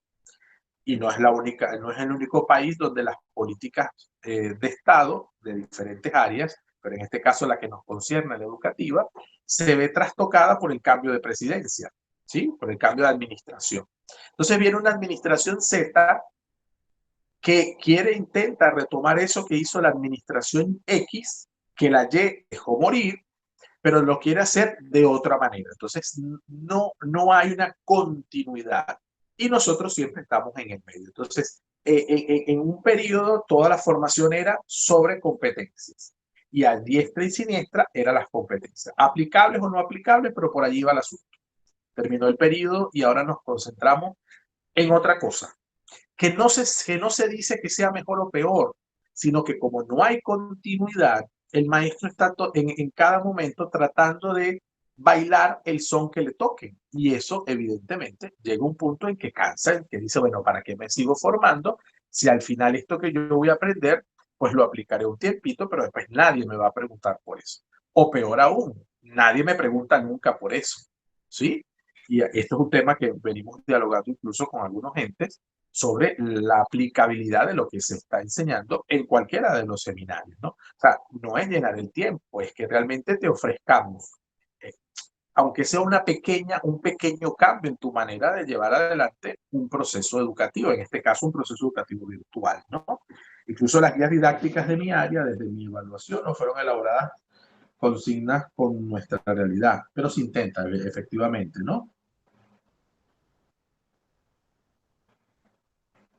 Y no es la única, no es el único país donde las políticas de Estado de diferentes áreas, pero en este caso la que nos concierne, la educativa, se ve trastocada por el cambio de presidencia, ¿sí? Por el cambio de administración. Entonces viene una administración Z que intenta retomar eso que hizo la administración X, que la Y dejó morir, pero lo quiere hacer de otra manera. Entonces, no hay una continuidad y nosotros siempre estamos en el medio. Entonces, en un periodo toda la formación era sobre competencias y a diestra y siniestra eran las competencias, aplicables o no aplicables, pero por allí iba el asunto. Terminó el periodo y ahora nos concentramos en otra cosa, que no se dice que sea mejor o peor, sino que como no hay continuidad, el maestro está en cada momento tratando de bailar el son que le toque. Y eso, evidentemente, llega a un punto en que cansa, en que dice, bueno, ¿para qué me sigo formando? Si al final esto que yo voy a aprender, pues lo aplicaré un tiempito, pero después nadie me va a preguntar por eso. O peor aún, nadie me pregunta nunca por eso, ¿sí? Y esto es un tema que venimos dialogando incluso con algunos gentes sobre la aplicabilidad de lo que se está enseñando en cualquiera de los seminarios, ¿no? O sea, no es llenar el tiempo, es que realmente te ofrezcamos, eh, aunque sea un pequeño cambio en tu manera de llevar adelante un proceso educativo, en este caso un proceso educativo virtual, ¿no? Incluso las guías didácticas de mi área, desde mi evaluación, no fueron elaboradas consignas con nuestra realidad, pero se intenta efectivamente, ¿no?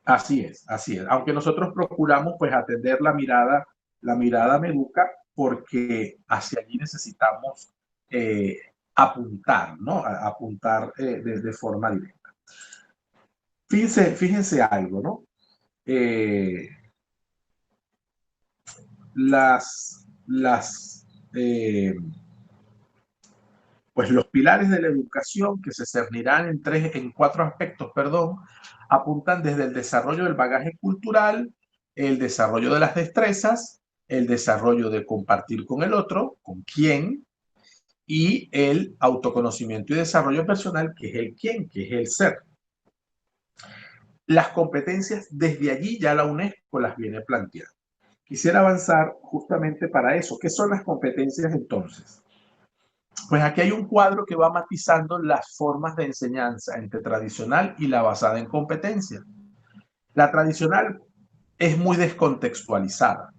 Así es, así es. Aunque nosotros procuramos pues atender la mirada Meduca, porque hacia allí necesitamos eh, apuntar, ¿no? Apuntar de forma directa. Fíjense algo, ¿no? Eh, las pues los pilares de la educación, que se cernirán en cuatro aspectos, perdón, apuntan desde el desarrollo del bagaje cultural, el desarrollo de las destrezas, el desarrollo de compartir con el otro, con quién, y el autoconocimiento y desarrollo personal, que es el quién, que es el ser. Las competencias, desde allí ya la UNESCO las viene planteando. Quisiera avanzar justamente para eso. ¿Qué son las competencias entonces? Pues aquí hay un cuadro que va matizando las formas de enseñanza entre tradicional y la basada en competencia. La tradicional es muy descontextualizada.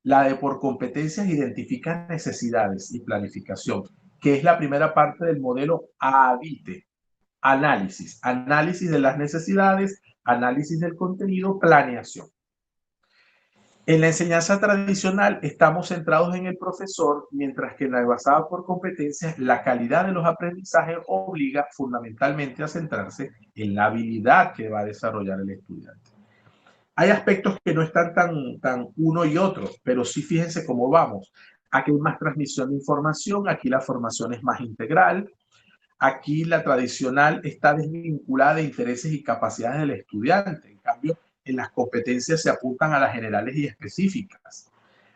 La de por competencias identifica necesidades y planificación, que es la primera parte del modelo ABITE. Análisis, análisis de las necesidades, análisis del contenido, planeación. En la enseñanza tradicional estamos centrados en el profesor, mientras que en la basada por competencias, la calidad de los aprendizajes obliga fundamentalmente a centrarse en la habilidad que va a desarrollar el estudiante. Hay aspectos que no están tan uno y otro, pero sí fíjense cómo vamos. Aquí hay más transmisión de información, aquí la formación es más integral, aquí la tradicional está desvinculada de intereses y capacidades del estudiante. En cambio, en las competencias se apuntan a las generales y específicas.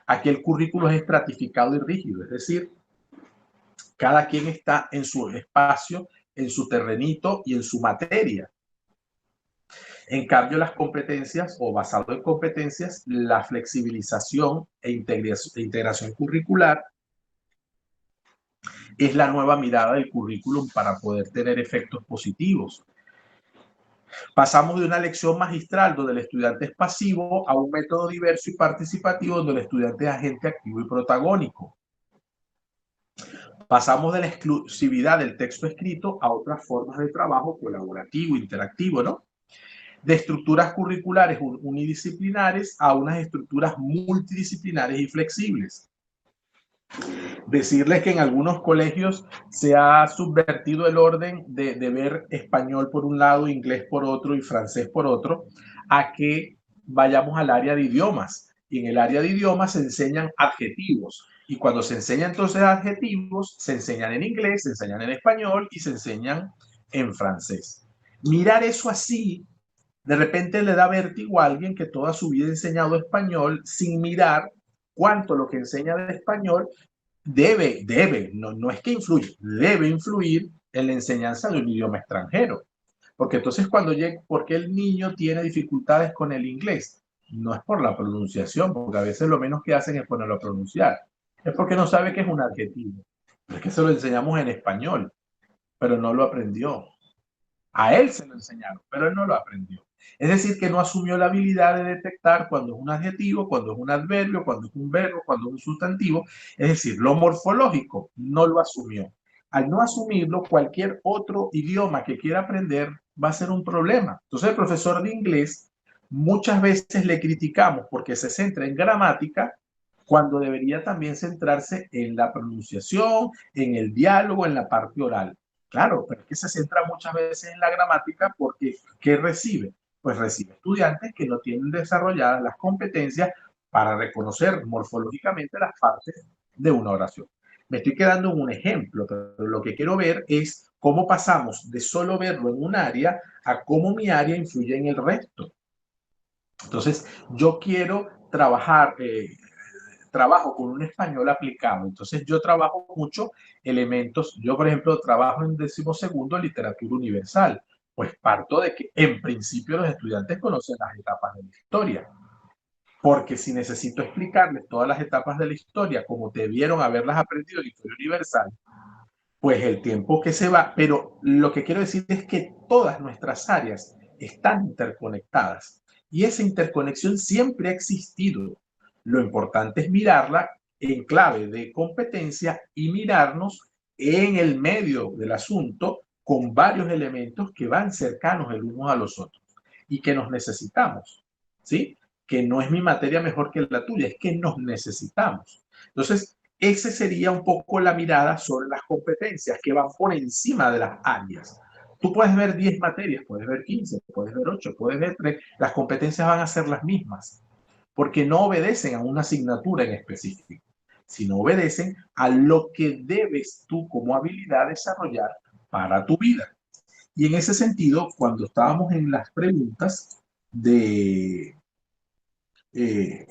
Aquí el currículo es estratificado y rígido, es decir, cada quien está en su espacio, en su terrenito y en su materia. En cambio, las competencias o basado en competencias, la flexibilización e integración curricular es la nueva mirada del currículum para poder tener efectos positivos. Pasamos de una lección magistral donde el estudiante es pasivo a un método diverso y participativo donde el estudiante es agente activo y protagónico. Pasamos de la exclusividad del texto escrito a otras formas de trabajo colaborativo, interactivo, ¿no? De estructuras curriculares unidisciplinares a unas estructuras multidisciplinares y flexibles. Decirles que en algunos colegios se ha subvertido el orden de ver español por un lado, inglés por otro y francés por otro, a que vayamos al área de idiomas. Y en el área de idiomas se enseñan adjetivos. Y cuando se enseñan entonces adjetivos, se enseñan en inglés, se enseñan en español y se enseñan en francés. Mirar eso así, de repente le da vértigo a alguien que toda su vida ha enseñado español sin mirar cuánto lo que enseña de español no es que influye, debe influir en la enseñanza de un idioma extranjero. Porque entonces cuando llega, ¿por qué el niño tiene dificultades con el inglés? No es por la pronunciación, porque a veces lo menos que hacen es ponerlo a pronunciar. Es porque no sabe que es un adjetivo. Es que se lo enseñamos en español, pero no lo aprendió. A él se lo enseñaron, pero él no lo aprendió. Es decir, que no asumió la habilidad de detectar cuando es un adjetivo, cuando es un adverbio, cuando es un verbo, cuando es un sustantivo. Es decir, lo morfológico no lo asumió. Al no asumirlo, cualquier otro idioma que quiera aprender va a ser un problema. Entonces, el profesor de inglés muchas veces le criticamos porque se centra en gramática cuando debería también centrarse en la pronunciación, en el diálogo, en la parte oral. Claro, pero es que se centra muchas veces en la gramática porque ¿qué recibe? Pues recibe estudiantes que no tienen desarrolladas las competencias para reconocer morfológicamente las partes de una oración. Me estoy quedando en un ejemplo, pero lo que quiero ver es cómo pasamos de solo verlo en un área a cómo mi área influye en el resto. Entonces, yo quiero trabajo con un español aplicado. Entonces yo trabajo mucho elementos. Yo, por ejemplo, trabajo en 12º literatura universal. Pues parto de que en principio los estudiantes conocen las etapas de la historia. Porque si necesito explicarles todas las etapas de la historia como debieron haberlas aprendido en la historia universal, pues el tiempo que se va, pero lo que quiero decir es que todas nuestras áreas están interconectadas y esa interconexión siempre ha existido. Lo importante es mirarla en clave de competencia y mirarnos en el medio del asunto con varios elementos que van cercanos el unos a los otros y que nos necesitamos, ¿sí? Que no es mi materia mejor que la tuya, es que nos necesitamos. Entonces, esa sería un poco la mirada sobre las competencias que van por encima de las áreas. Tú puedes ver 10 materias, puedes ver 15, puedes ver 8, puedes ver 3. Las competencias van a ser las mismas, porque no obedecen a una asignatura en específico, sino obedecen a lo que debes tú como habilidad desarrollar para tu vida. Y en ese sentido, cuando estábamos en las preguntas de... Eh,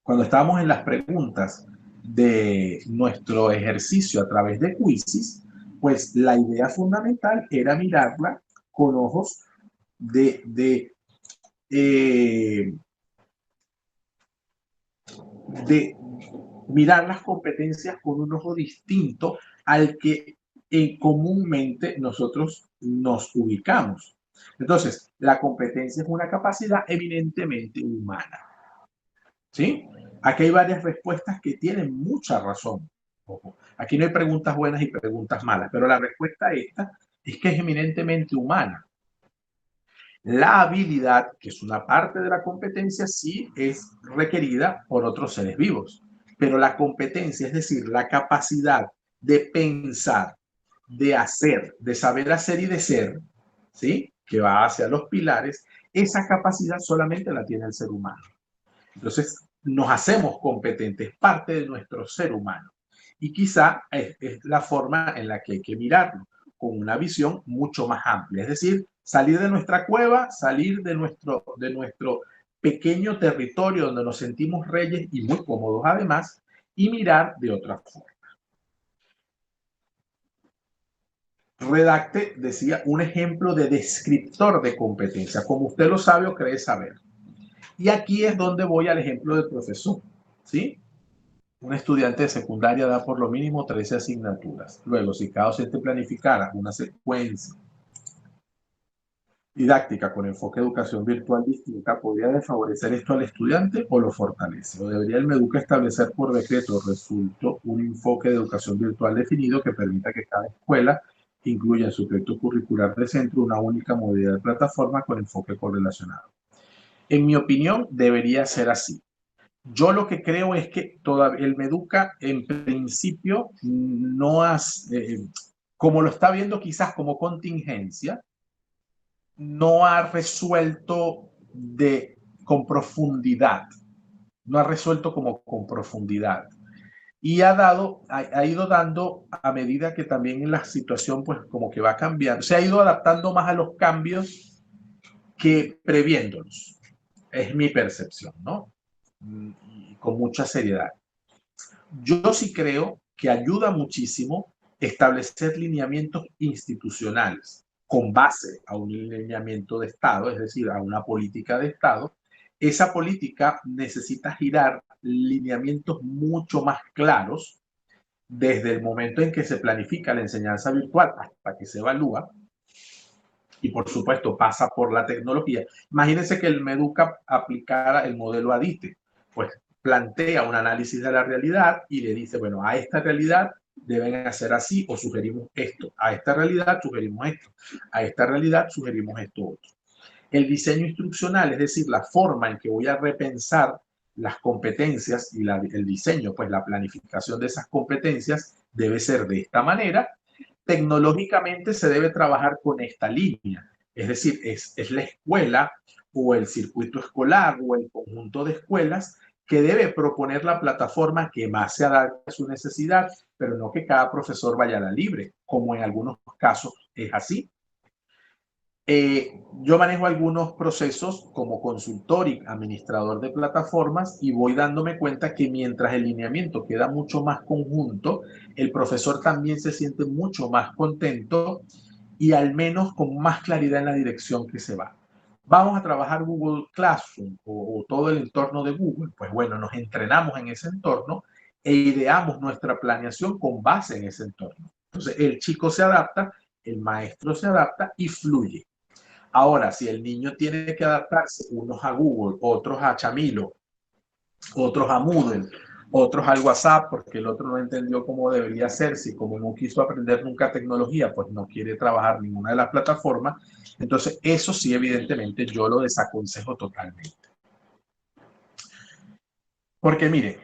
cuando estábamos en las preguntas de nuestro ejercicio a través de quizzes, pues la idea fundamental era mirarla con ojos de, eh, de mirar las competencias con un ojo distinto al que comúnmente nosotros nos ubicamos. Entonces, la competencia es una capacidad eminentemente humana. ¿Sí? Aquí hay varias respuestas que tienen mucha razón. Ojo, aquí no hay preguntas buenas y preguntas malas, pero la respuesta a esta es que es eminentemente humana. La habilidad, que es una parte de la competencia, sí es requerida por otros seres vivos, pero la competencia, es decir, la capacidad de pensar, de hacer, de saber hacer y de ser, ¿sí? Que va hacia los pilares, esa capacidad solamente la tiene el ser humano. Entonces, nos hacemos competentes, parte de nuestro ser humano. Y quizá es la forma en la que hay que mirarlo, con una visión mucho más amplia. Es decir, salir de nuestra cueva, salir de nuestro pequeño territorio donde nos sentimos reyes y muy cómodos además, y mirar de otra forma. Redacte, decía, un ejemplo de descriptor de competencia, como usted lo sabe o cree saber. Y aquí es donde voy al ejemplo del profesor, ¿sí? Un estudiante de secundaria da por lo mínimo 13 asignaturas. Luego, si cada docente planificara una secuencia didáctica con enfoque de educación virtual distinta, ¿podría desfavorecer esto al estudiante o lo fortalece? ¿O debería el MEDUCA establecer por decreto resulto un enfoque de educación virtual definido que permita que cada escuela incluya en su proyecto curricular de centro una única modalidad de plataforma con enfoque correlacionado? En mi opinión, debería ser así. Yo lo que creo es que todavía el Meduca, en principio, no como lo está viendo quizás como contingencia, no ha resuelto con profundidad, no ha resuelto como con profundidad. Y ha ido dando a medida que también en la situación pues como que va cambiando, se ha ido adaptando más a los cambios que previéndolos. Es mi percepción, ¿no? Y con mucha seriedad. Yo sí creo que ayuda muchísimo establecer lineamientos institucionales con base a un lineamiento de Estado, es decir, a una política de Estado. Esa política necesita girar lineamientos mucho más claros desde el momento en que se planifica la enseñanza virtual hasta que se evalúa, y por supuesto pasa por la tecnología. Imagínense que el Meduca aplicara el modelo ADITE, pues plantea un análisis de la realidad y le dice, bueno, a esta realidad deben hacer así o sugerimos esto, a esta realidad sugerimos esto, a esta realidad sugerimos esto otro. El diseño instruccional, es decir, la forma en que voy a repensar las competencias y el diseño, pues la planificación de esas competencias debe ser de esta manera. Tecnológicamente se debe trabajar con esta línea, es decir, es la escuela o el circuito escolar o el conjunto de escuelas que debe proponer la plataforma que más se adapte a su necesidad, pero no que cada profesor vaya a la libre, como en algunos casos es así. Yo manejo algunos procesos como consultor y administrador de plataformas y voy dándome cuenta que mientras el lineamiento queda mucho más conjunto, el profesor también se siente mucho más contento y al menos con más claridad en la dirección que se va. Vamos a trabajar Google Classroom o todo el entorno de Google. Pues bueno, nos entrenamos en ese entorno e ideamos nuestra planeación con base en ese entorno. Entonces, el chico se adapta, el maestro se adapta y fluye. Ahora, si el niño tiene que adaptarse, unos a Google, otros a Chamilo, otros a Moodle, otros al WhatsApp, porque el otro no entendió cómo debería hacerse y como no quiso aprender nunca tecnología, pues no quiere trabajar ninguna de las plataformas. Entonces, eso sí, evidentemente, yo lo desaconsejo totalmente. Porque mire,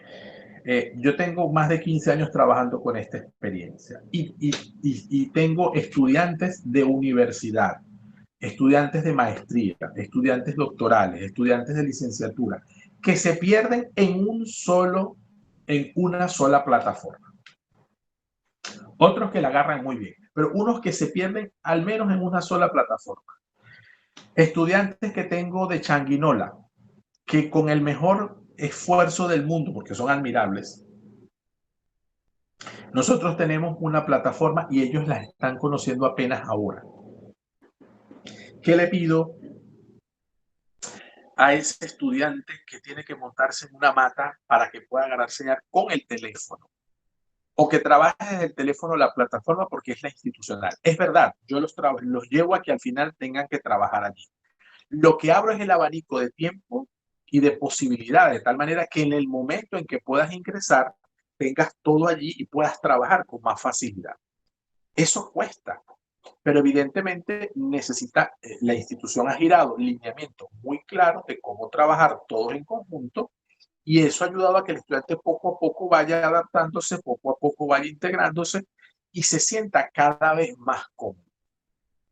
yo tengo más de 15 años trabajando con esta experiencia y tengo estudiantes de universidad, estudiantes de maestría, estudiantes doctorales, estudiantes de licenciatura, que se pierden en una sola plataforma. Otros que la agarran muy bien, pero unos que se pierden al menos en una sola plataforma. Estudiantes que tengo de Changuinola, que con el mejor esfuerzo del mundo, porque son admirables, nosotros tenemos una plataforma y ellos la están conociendo apenas ahora. ¿Qué le pido? a ese estudiante que tiene que montarse en una mata para que pueda agarrar señal con el teléfono, o que trabaje desde el teléfono la plataforma porque es la institucional. Es verdad, yo los llevo a que al final tengan que trabajar allí. Lo que abro es el abanico de tiempo y de posibilidades, de tal manera que en el momento en que puedas ingresar, tengas todo allí y puedas trabajar con más facilidad. Eso cuesta, pero evidentemente la institución ha girado lineamientos muy claros de cómo trabajar todos en conjunto, y eso ha ayudado a que el estudiante poco a poco vaya adaptándose, poco a poco vaya integrándose y se sienta cada vez más cómodo.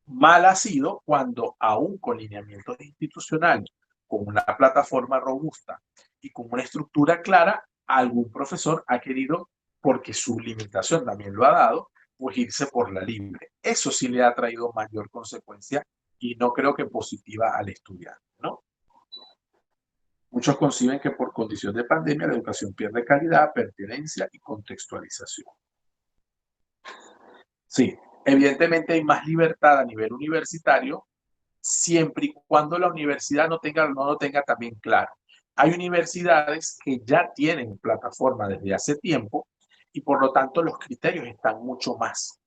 Mal ha sido cuando, aún con lineamientos institucionales, con una plataforma robusta y con una estructura clara, algún profesor ha querido, porque su limitación también lo ha dado, pues irse por la libre. Eso sí le ha traído mayor consecuencia y no creo que positiva al estudiante, ¿no? Muchos conciben que por condición de pandemia la educación pierde calidad, pertinencia y contextualización. Sí, evidentemente hay más libertad a nivel universitario, siempre y cuando la universidad no lo tenga también claro. Hay universidades que ya tienen plataforma desde hace tiempo y por lo tanto los criterios están mucho más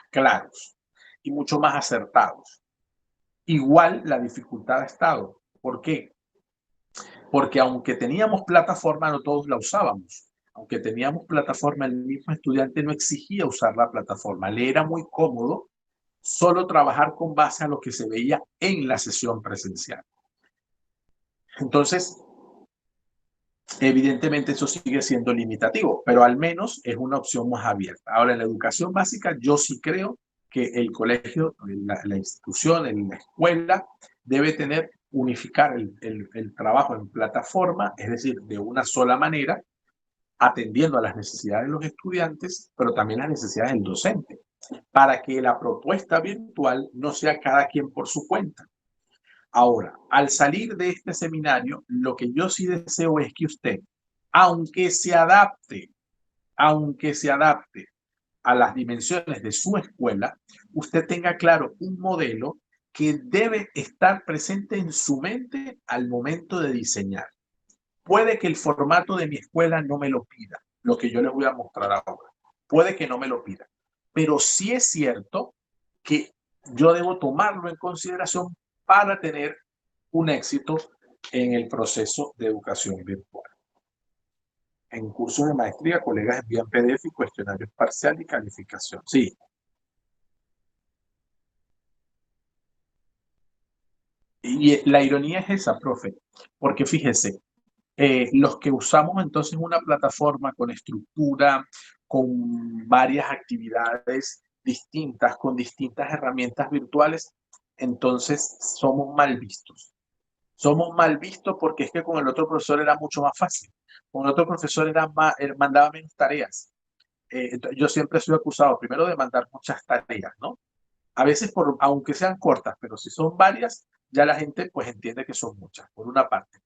claros y mucho más acertados. Igual la dificultad ha estado. ¿Por qué? Porque aunque teníamos plataforma, no todos la usábamos. Aunque teníamos plataforma, el mismo estudiante no exigía usar la plataforma. Le era muy cómodo solo trabajar con base a lo que se veía en la sesión presencial. Entonces, evidentemente eso sigue siendo limitativo, pero al menos es una opción más abierta. Ahora, en la educación básica, yo sí creo que el colegio, la institución, la escuela, debe unificar el trabajo en plataforma, es decir, de una sola manera, atendiendo a las necesidades de los estudiantes, pero también las necesidades del docente, para que la propuesta virtual no sea cada quien por su cuenta. Ahora, al salir de este seminario, lo que yo sí deseo es que usted, aunque se adapte, aunque se adapte a las dimensiones de su escuela, usted tenga claro un modelo que debe estar presente en su mente al momento de diseñar. Puede que el formato de mi escuela no me lo pida, lo que yo les voy a mostrar ahora. Puede que no me lo pida, pero sí es cierto que yo debo tomarlo en consideración para tener un éxito en el proceso de educación virtual. En cursos de maestría, colegas envían PDF y cuestionarios parcial y calificación. Sí. Y la ironía es esa, profe, porque fíjese, los que usamos entonces una plataforma con estructura, con varias actividades distintas, con distintas herramientas virtuales, entonces somos mal vistos. Somos mal vistos porque es que con el otro profesor era mucho más fácil. Con el otro profesor mandaba menos tareas. Yo siempre soy acusado primero de mandar muchas tareas, ¿no? A veces, aunque sean cortas, pero si son varias, ya la gente pues entiende que son muchas, por una parte.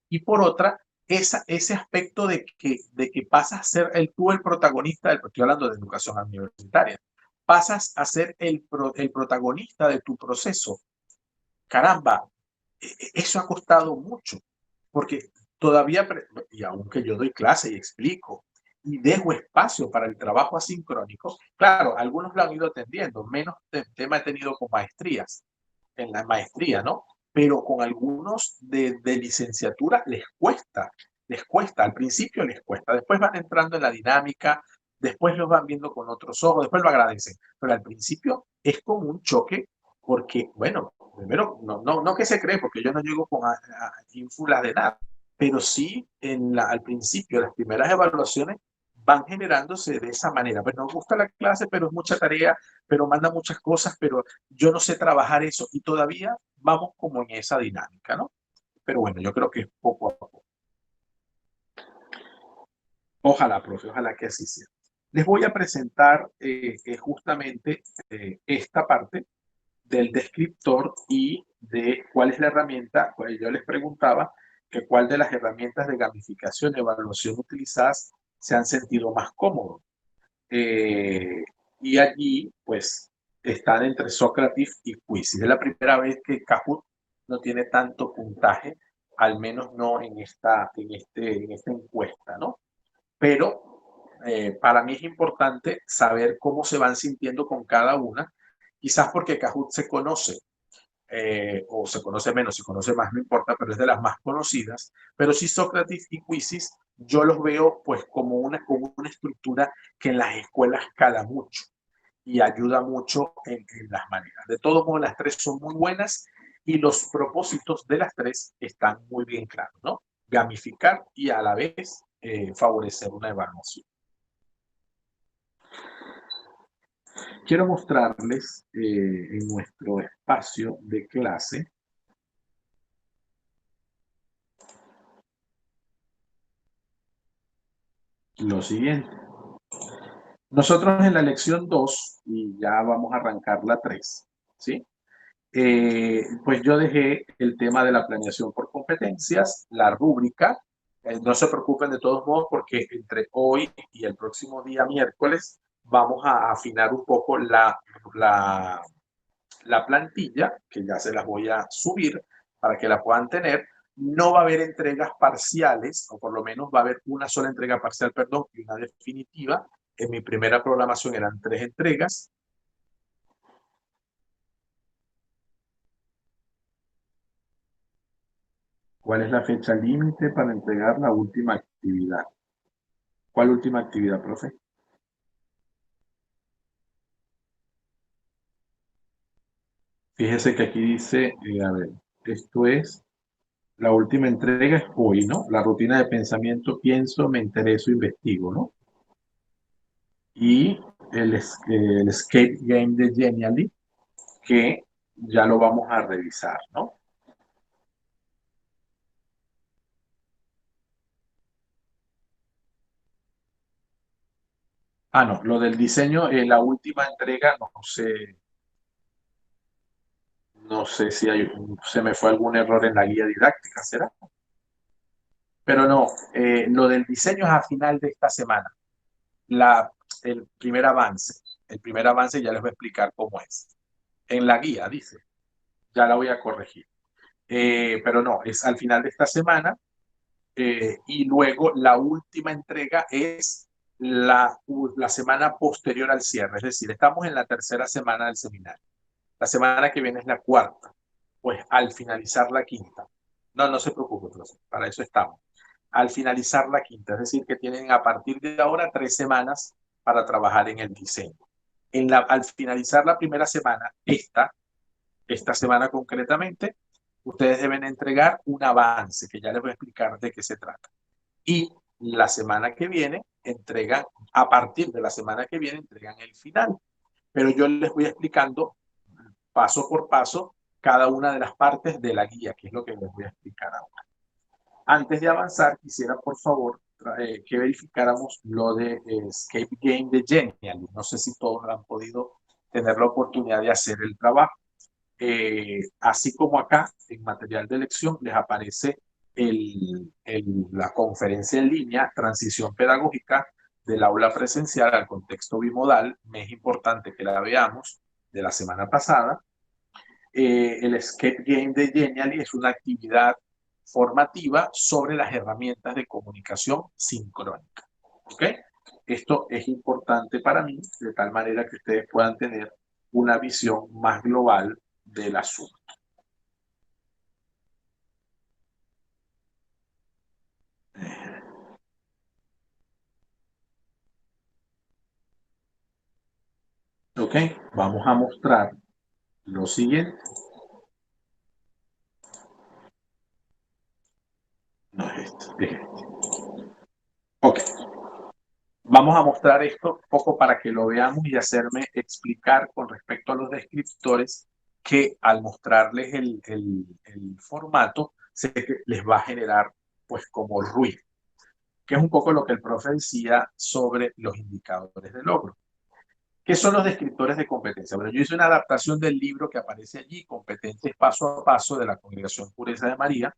Y por otra, ese aspecto de que pasas a ser tú el protagonista, estoy hablando de educación universitaria, pasas a ser el protagonista de tu proceso. Caramba, eso ha costado mucho, porque todavía, y aunque yo doy clase y explico, y dejo espacio para el trabajo asincrónico, claro, algunos lo han ido atendiendo, menos tema he tenido con maestrías, en la maestría, ¿no? Pero con algunos de licenciatura les cuesta, al principio les cuesta, después van entrando en la dinámica, después los van viendo con otros ojos, después lo agradecen, pero al principio es como un choque porque, bueno, primero, no que se cree, porque yo no llego con ínfulas de nada, pero sí al principio, las primeras evaluaciones van generándose de esa manera. Pues nos gusta la clase, pero es mucha tarea, pero manda muchas cosas, pero yo no sé trabajar eso y todavía vamos como en esa dinámica, ¿no? Pero bueno, yo creo que es poco a poco. Ojalá, profe, ojalá que así sea. Les voy a presentar justamente esta parte del descriptor y de cuál es la herramienta. Pues yo les preguntaba que cuál de las herramientas de gamificación y evaluación utilizadas se han sentido más cómodos. Y allí, pues, están entre Socrative y Quiz. Es la primera vez que Kahoot no tiene tanto puntaje, al menos no en esta encuesta, ¿no? Pero para mí es importante saber cómo se van sintiendo con cada una, quizás porque Kahoot se conoce, o se conoce menos, se conoce más, no importa, pero es de las más conocidas. Pero sí Sócrates y Quizzes, yo los veo pues como una estructura que en las escuelas cala mucho y ayuda mucho en las maneras. De todos modos, las tres son muy buenas y los propósitos de las tres están muy bien claros, ¿no? Gamificar y a la vez favorecer una evaluación. Quiero mostrarles en nuestro espacio de clase lo siguiente. Nosotros en la lección 2, y ya vamos a arrancar la 3, ¿sí? Pues yo dejé el tema de la planeación por competencias, la rúbrica. No se preocupen de todos modos porque entre hoy y el próximo día miércoles vamos a afinar un poco la plantilla, que ya se las voy a subir para que la puedan tener. No va a haber entregas parciales, o por lo menos va a haber una sola entrega parcial, perdón, y una definitiva. En mi primera programación eran 3 entregas. ¿Cuál es la fecha límite para entregar la última actividad? ¿Cuál última actividad, profe? Fíjese que aquí dice, a ver, esto es, la última entrega es hoy, ¿no? La rutina de pensamiento, pienso, me intereso, investigo, ¿no? Y el escape game de Genially, que ya lo vamos a revisar, ¿no? Ah, no, lo del diseño, la última entrega, no sé si se me fue algún error en la guía didáctica, ¿será? Pero no, lo del diseño es a final de esta semana. La, el primer avance, el primer avance ya les voy a explicar cómo es. En la guía dice, ya la voy a corregir. Pero no, es al final de esta semana y luego la última entrega es la semana posterior al cierre, es decir, estamos en la tercera semana del seminario. La semana que viene es la cuarta, pues al finalizar la quinta. No, no se preocupe, profesor, para eso estamos. Al finalizar la quinta, es decir, que tienen a partir de ahora 3 semanas para trabajar en el diseño. Al finalizar la primera semana, esta semana concretamente, ustedes deben entregar un avance, que ya les voy a explicar de qué se trata. Y la semana que viene entregan, a partir de la semana que viene, entregan el final. Pero yo les voy explicando paso por paso cada una de las partes de la guía, que es lo que les voy a explicar ahora. Antes de avanzar, quisiera por favor que verificáramos lo de Escape Game de Genially. No sé si todos han podido tener la oportunidad de hacer el trabajo. Así como acá, en material de lección, les aparece la conferencia en línea, transición pedagógica del aula presencial al contexto bimodal. Me es importante que la veamos de la semana pasada. El Escape Game de Genially es una actividad formativa sobre las herramientas de comunicación sincrónica. ¿Ok? Esto es importante para mí, de tal manera que ustedes puedan tener una visión más global del asunto. ¿Ok? Vamos a mostrar lo siguiente. No es esto, es este. Ok. Vamos a mostrar esto un poco para que lo veamos y hacerme explicar con respecto a los descriptores que al mostrarles el formato sé que les va a generar pues como ruido, que es un poco lo que el profe decía sobre los indicadores de logro. ¿Qué son los descriptores de competencia? Bueno, yo hice una adaptación del libro que aparece allí, Competencias Paso a Paso, de la Congregación Pureza de María.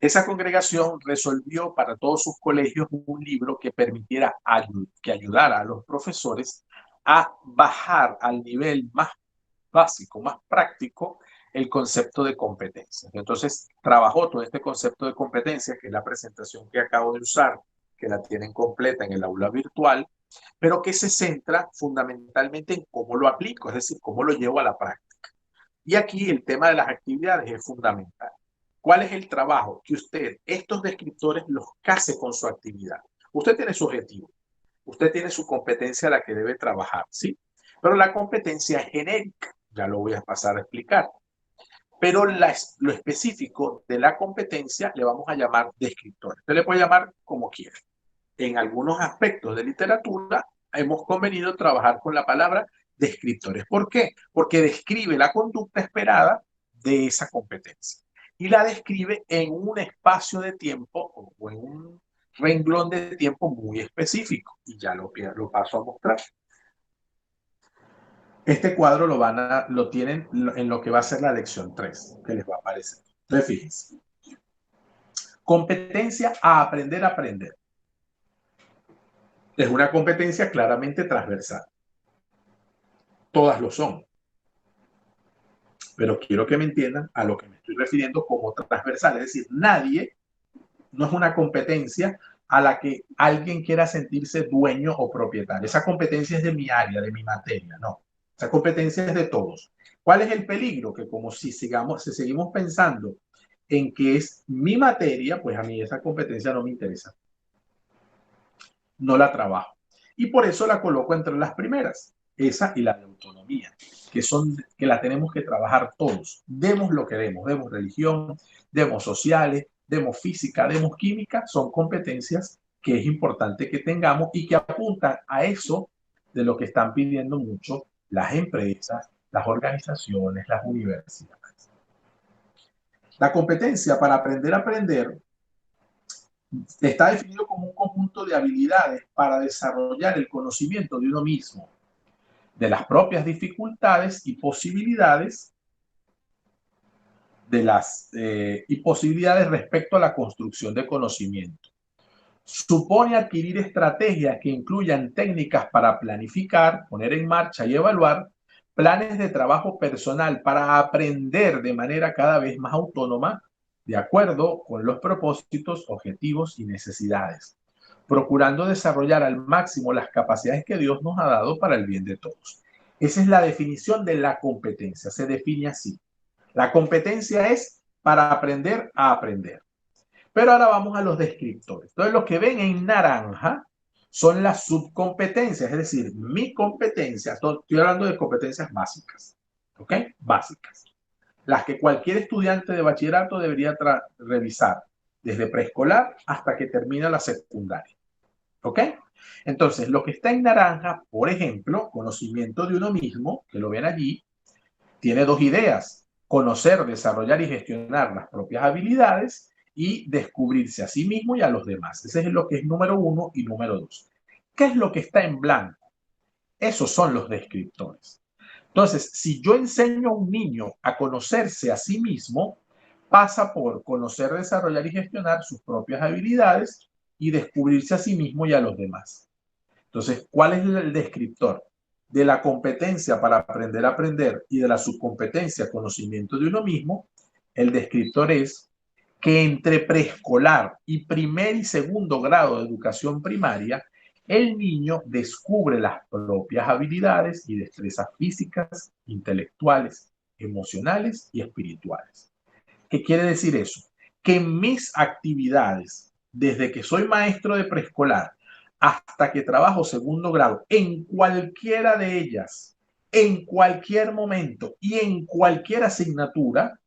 Esa congregación resolvió para todos sus colegios un libro que permitiera que ayudara a los profesores a bajar al nivel más básico, más práctico, el concepto de competencias. Entonces, trabajó todo este concepto de competencias, que es la presentación que acabo de usar, que la tienen completa en el aula virtual, pero que se centra fundamentalmente en cómo lo aplico, es decir, cómo lo llevo a la práctica. Y aquí el tema de las actividades es fundamental. ¿Cuál es el trabajo? Que usted, estos descriptores, los case con su actividad. Usted tiene su objetivo, usted tiene su competencia a la que debe trabajar, ¿sí? Pero la competencia es genérica, ya lo voy a pasar a explicar. Pero lo específico de la competencia le vamos a llamar descriptores. Usted le puede llamar como quiera. En algunos aspectos de literatura hemos convenido trabajar con la palabra descriptores. ¿Por qué? Porque describe la conducta esperada de esa competencia y la describe en un espacio de tiempo o en un renglón de tiempo muy específico. Y ya lo paso a mostrar. Este cuadro lo tienen en lo que va a ser la lección 3, que les va a aparecer. Entonces, fíjense. Competencia a aprender a aprender. Es una competencia claramente transversal. Todas lo son. Pero quiero que me entiendan a lo que me estoy refiriendo como transversal. Es decir, nadie, no es una competencia a la que alguien quiera sentirse dueño o propietario. Esa competencia es de mi área, de mi materia, no. Esa competencia es de todos. ¿Cuál es el peligro? Que como si seguimos pensando en que es mi materia, pues a mí esa competencia no me interesa. No la trabajo. Y por eso la coloco entre las primeras, esa y la de autonomía, que la tenemos que trabajar todos. Demos lo que demos religión, demos sociales, demos física, demos química, son competencias que es importante que tengamos y que apuntan a eso de lo que están pidiendo mucho las empresas, las organizaciones, las universidades. La competencia para aprender a aprender está definido como un conjunto de habilidades para desarrollar el conocimiento de uno mismo, de las propias dificultades y posibilidades respecto a la construcción de conocimiento. Supone adquirir estrategias que incluyan técnicas para planificar, poner en marcha y evaluar planes de trabajo personal para aprender de manera cada vez más autónoma, de acuerdo con los propósitos, objetivos y necesidades, procurando desarrollar al máximo las capacidades que Dios nos ha dado para el bien de todos. Esa es la definición de la competencia, se define así. La competencia es para aprender a aprender. Pero ahora vamos a los descriptores. Entonces, lo que ven en naranja son las subcompetencias, es decir, mi competencia, estoy hablando de competencias básicas, ¿ok? Básicas. Las que cualquier estudiante de bachillerato debería revisar, desde preescolar hasta que termina la secundaria, ¿ok? Entonces, lo que está en naranja, por ejemplo, conocimiento de uno mismo, que lo ven allí, tiene dos ideas: conocer, desarrollar y gestionar las propias habilidades y descubrirse a sí mismo y a los demás. Ese es lo que es número 1 y número 2. ¿Qué es lo que está en blanco? Esos son los descriptores. Entonces, si yo enseño a un niño a conocerse a sí mismo, pasa por conocer, desarrollar y gestionar sus propias habilidades y descubrirse a sí mismo y a los demás. Entonces, ¿cuál es el descriptor? De la competencia para aprender a aprender y de la subcompetencia conocimiento de uno mismo, el descriptor es que entre preescolar y primer y segundo grado de educación primaria, el niño descubre las propias habilidades y destrezas físicas, intelectuales, emocionales y espirituales. ¿Qué quiere decir eso? Que en mis actividades, desde que soy maestro de preescolar hasta que trabajo segundo grado, en cualquiera de ellas, en cualquier momento y en cualquier asignatura,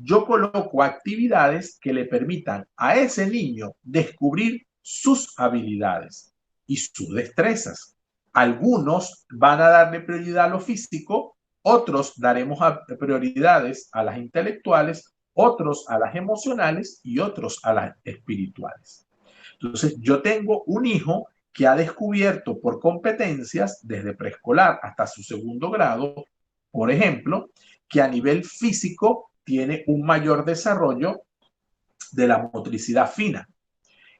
yo coloco actividades que le permitan a ese niño descubrir sus habilidades y sus destrezas. Algunos van a darle prioridad a lo físico, otros daremos prioridades a las intelectuales, otros a las emocionales y otros a las espirituales. Entonces, yo tengo un hijo que ha descubierto por competencias desde preescolar hasta su segundo grado, por ejemplo, que a nivel físico tiene un mayor desarrollo de la motricidad fina,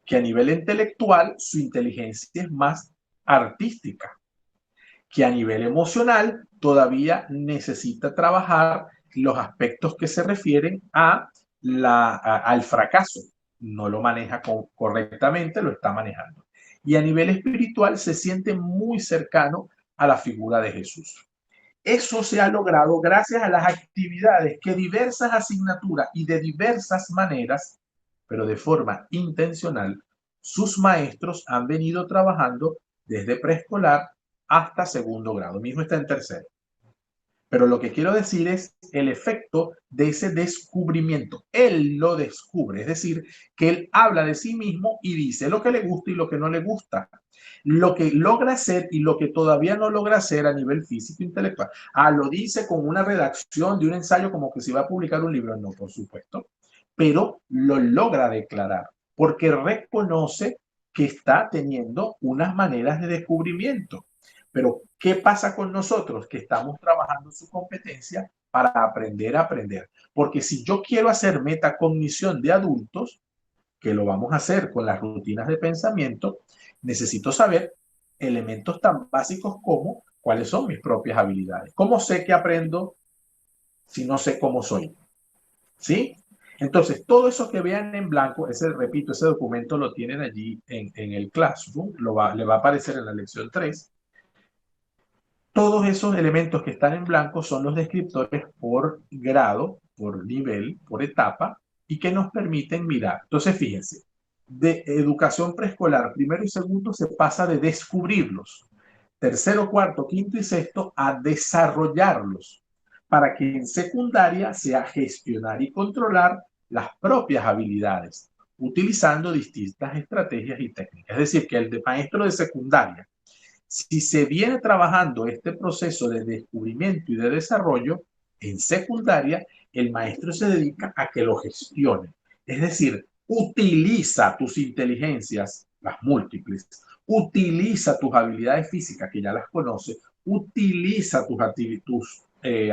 que a nivel intelectual su inteligencia es más artística, que a nivel emocional todavía necesita trabajar los aspectos que se refieren al fracaso. No lo maneja correctamente, lo está manejando. Y a nivel espiritual se siente muy cercano a la figura de Jesús. Eso se ha logrado gracias a las actividades que diversas asignaturas y de diversas maneras, pero de forma intencional, sus maestros han venido trabajando desde preescolar hasta segundo grado. Mismo está en tercero. Pero lo que quiero decir es el efecto de ese descubrimiento. Él lo descubre, es decir, que él habla de sí mismo y dice lo que le gusta y lo que no le gusta, lo que logra hacer y lo que todavía no logra hacer a nivel físico e intelectual. Lo dice con una redacción de un ensayo como que se va a publicar un libro, no, por supuesto, pero lo logra declarar porque reconoce que está teniendo unas maneras de descubrimiento. Pero, ¿qué pasa con nosotros? Que estamos trabajando su competencia para aprender a aprender. Porque si yo quiero hacer metacognición de adultos, que lo vamos a hacer con las rutinas de pensamiento, necesito saber elementos tan básicos como cuáles son mis propias habilidades. ¿Cómo sé que aprendo si no sé cómo soy? ¿Sí? Entonces, todo eso que vean en blanco, repito, ese documento lo tienen allí en el Classroom, le va a aparecer en la lección 3. Todos esos elementos que están en blanco son los descriptores por grado, por nivel, por etapa, y que nos permiten mirar. Entonces, fíjense, de educación preescolar, primero y segundo, se pasa de descubrirlos. Tercero, cuarto, quinto y sexto, a desarrollarlos, para que en secundaria sea gestionar y controlar las propias habilidades, utilizando distintas estrategias y técnicas. Es decir, que el maestro de secundaria, si se viene trabajando este proceso de descubrimiento y de desarrollo en secundaria, el maestro se dedica a que lo gestione. Es decir, utiliza tus inteligencias, las múltiples, utiliza tus habilidades físicas, que ya las conoce, utiliza tus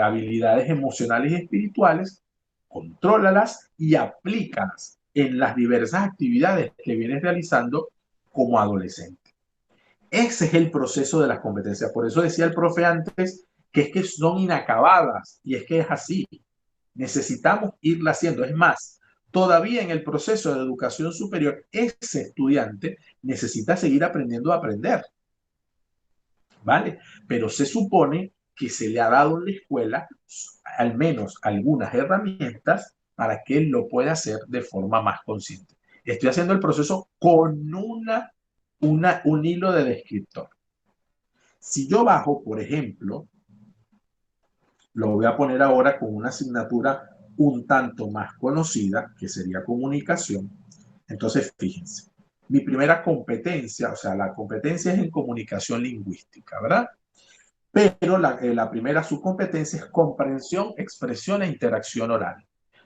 habilidades emocionales y espirituales, contrólalas y aplícalas en las diversas actividades que vienes realizando como adolescente. Ese es el proceso de las competencias. Por eso decía el profe antes que es que son inacabadas y es que es así. Necesitamos irla haciendo. Es más, todavía en el proceso de educación superior, ese estudiante necesita seguir aprendiendo a aprender. ¿Vale? Pero se supone que se le ha dado en la escuela al menos algunas herramientas para que él lo pueda hacer de forma más consciente. Estoy haciendo el proceso con un hilo de descriptor. Si yo bajo, por ejemplo, lo voy a poner ahora con una asignatura un tanto más conocida, que sería comunicación. Entonces, fíjense, mi primera competencia, o sea, la competencia es en comunicación lingüística, ¿verdad? Pero la primera subcompetencia es comprensión, expresión e interacción oral.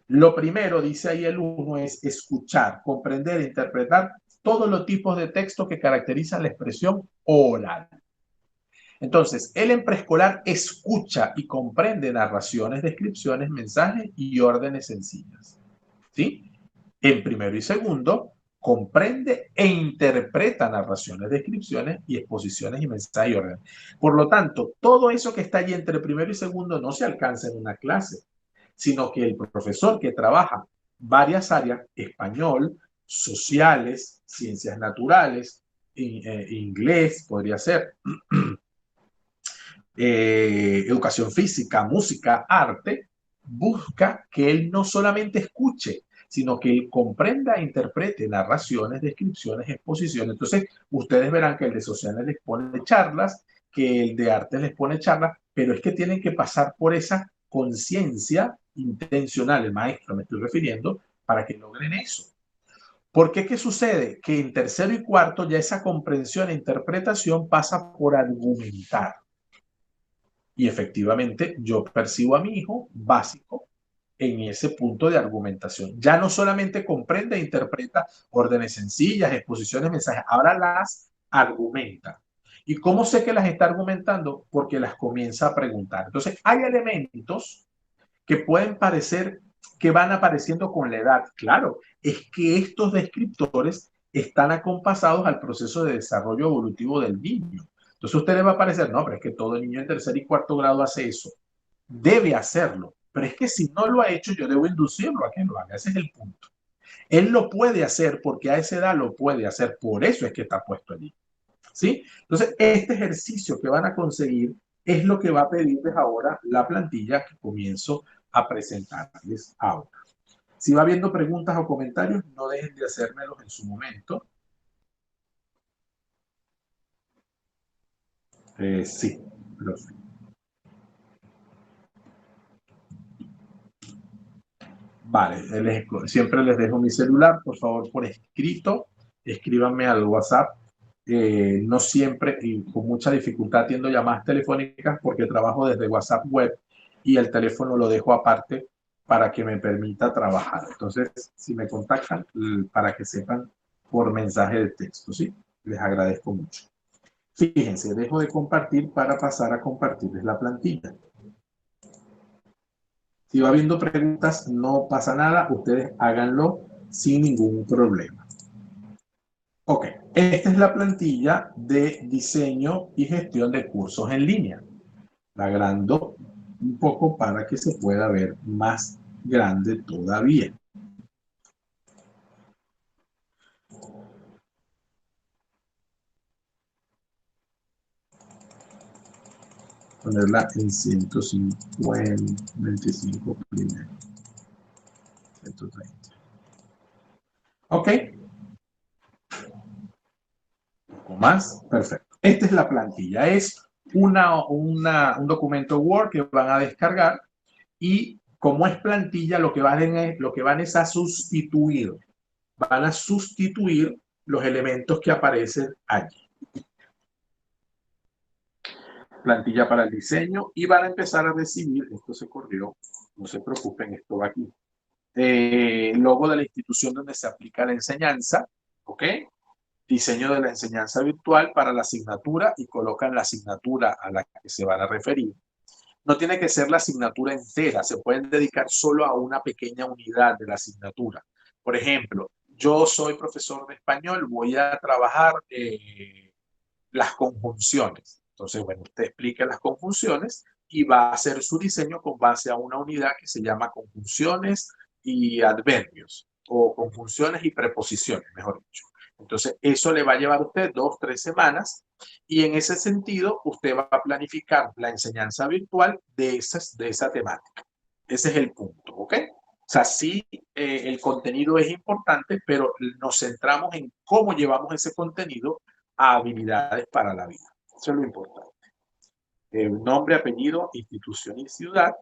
Lo primero, dice ahí el 1, es escuchar, comprender e interpretar todos los tipos de texto que caracterizan la expresión oral. Entonces, él en preescolar escucha y comprende narraciones, descripciones, mensajes y órdenes sencillas. ¿Sí? En primero y segundo, comprende e interpreta narraciones, descripciones y exposiciones y mensajes y órdenes. Por lo tanto, todo eso que está allí entre primero y segundo no se alcanza en una clase, sino que el profesor que trabaja varias áreas, español, sociales, ciencias naturales, inglés, podría ser, educación física, música, arte, busca que él no solamente escuche, sino que él comprenda e interprete narraciones, descripciones, exposiciones. Entonces, ustedes verán que el de sociales les pone charlas, que el de arte les pone charlas, pero es que tienen que pasar por esa conciencia intencional, el maestro me estoy refiriendo, para que logren eso. ¿Por qué? ¿Qué sucede? Que en tercero y cuarto ya esa comprensión e interpretación pasa por argumentar. Y efectivamente yo percibo a mi hijo básico en ese punto de argumentación. Ya no solamente comprende e interpreta órdenes sencillas, exposiciones, mensajes, ahora las argumenta. ¿Y cómo sé que las está argumentando? Porque las comienza a preguntar. Entonces, hay elementos que pueden parecer que van apareciendo con la edad. Claro, es que estos descriptores están acompasados al proceso de desarrollo evolutivo del niño. Entonces a usted le va a parecer, no, pero es que todo niño en tercer y cuarto grado hace eso. Debe hacerlo, Pero es que si no lo ha hecho, yo debo inducirlo a que lo haga. Ese es el punto. Él lo puede hacer porque a esa edad lo puede hacer. Por eso es que está puesto allí. ¿Sí? Entonces, este ejercicio que van a conseguir es lo que va a pedirles ahora la plantilla que comienzo a presentarles ahora. Si va habiendo preguntas o comentarios, no dejen de hacérmelos en su momento. Sí, profe. Vale, siempre les dejo mi celular, por favor, por escrito. Escríbanme al WhatsApp. No siempre y con mucha dificultad atiendo llamadas telefónicas porque trabajo desde WhatsApp web y el teléfono lo dejo aparte para que me permita trabajar. Entonces, si me contactan, para que sepan por mensaje de texto, ¿sí? Les agradezco mucho. Fíjense, dejo de compartir para pasar a compartirles la plantilla. Si va habiendo preguntas, no pasa nada, ustedes háganlo sin ningún problema. Ok, esta es la plantilla de diseño y gestión de cursos en línea. La agrando un poco para que se pueda ver más grande todavía. Ponerla en 150, 25 primero. 130. Ok. Un poco más. Perfecto. Esta es la plantilla. Es un documento Word que van a descargar y como es plantilla, lo que van es a sustituir. Van a sustituir los elementos que aparecen allí. Plantilla para el diseño y van a empezar a recibir, esto se corrió, no se preocupen, esto va aquí. Logo de la institución donde se aplica la enseñanza, ¿ok? Diseño de la enseñanza virtual para la asignatura y colocan la asignatura a la que se van a referir. No tiene que ser la asignatura entera, se pueden dedicar solo a una pequeña unidad de la asignatura. Por ejemplo, yo soy profesor de español, voy a trabajar las conjunciones. Entonces, bueno, usted explica las conjunciones y va a hacer su diseño con base a una unidad que se llama conjunciones y adverbios, o conjunciones y preposiciones, mejor dicho. Entonces, eso le va a llevar a usted 2 o 3 semanas y en ese sentido usted va a planificar la enseñanza virtual de esa temática. Ese es el punto, ¿ok? O sea, sí, el contenido es importante, pero nos centramos en cómo llevamos ese contenido a habilidades para la vida. Eso es lo importante. Nombre, apellido, institución y ciudad.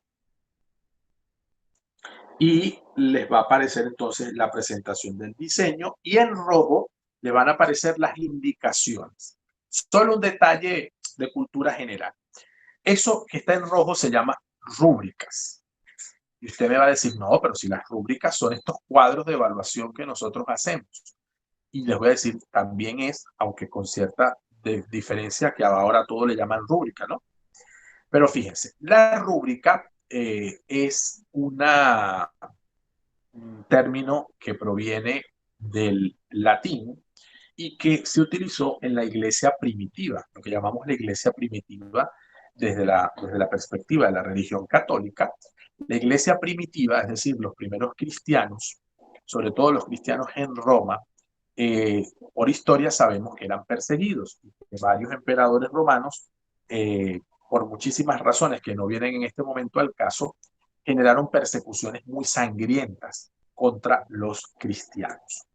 Y les va a aparecer entonces la presentación del diseño y en rojo le van a aparecer las indicaciones. Solo un detalle de cultura general. Eso que está en rojo se llama rúbricas. Y usted me va a decir, no, pero si las rúbricas son estos cuadros de evaluación que nosotros hacemos. Y les voy a decir, también es, aunque con cierta diferencia, que ahora todo le llaman rúbrica, ¿no? Pero fíjense, la rúbrica es un término que proviene del latín y que se utilizó en la iglesia primitiva, lo que llamamos la iglesia primitiva desde la perspectiva de la religión católica. La iglesia primitiva, es decir, los primeros cristianos, sobre todo los cristianos en Roma, por historia sabemos que eran perseguidos, que varios emperadores romanos, por muchísimas razones que no vienen en este momento al caso, generaron persecuciones muy sangrientas contra los cristianos.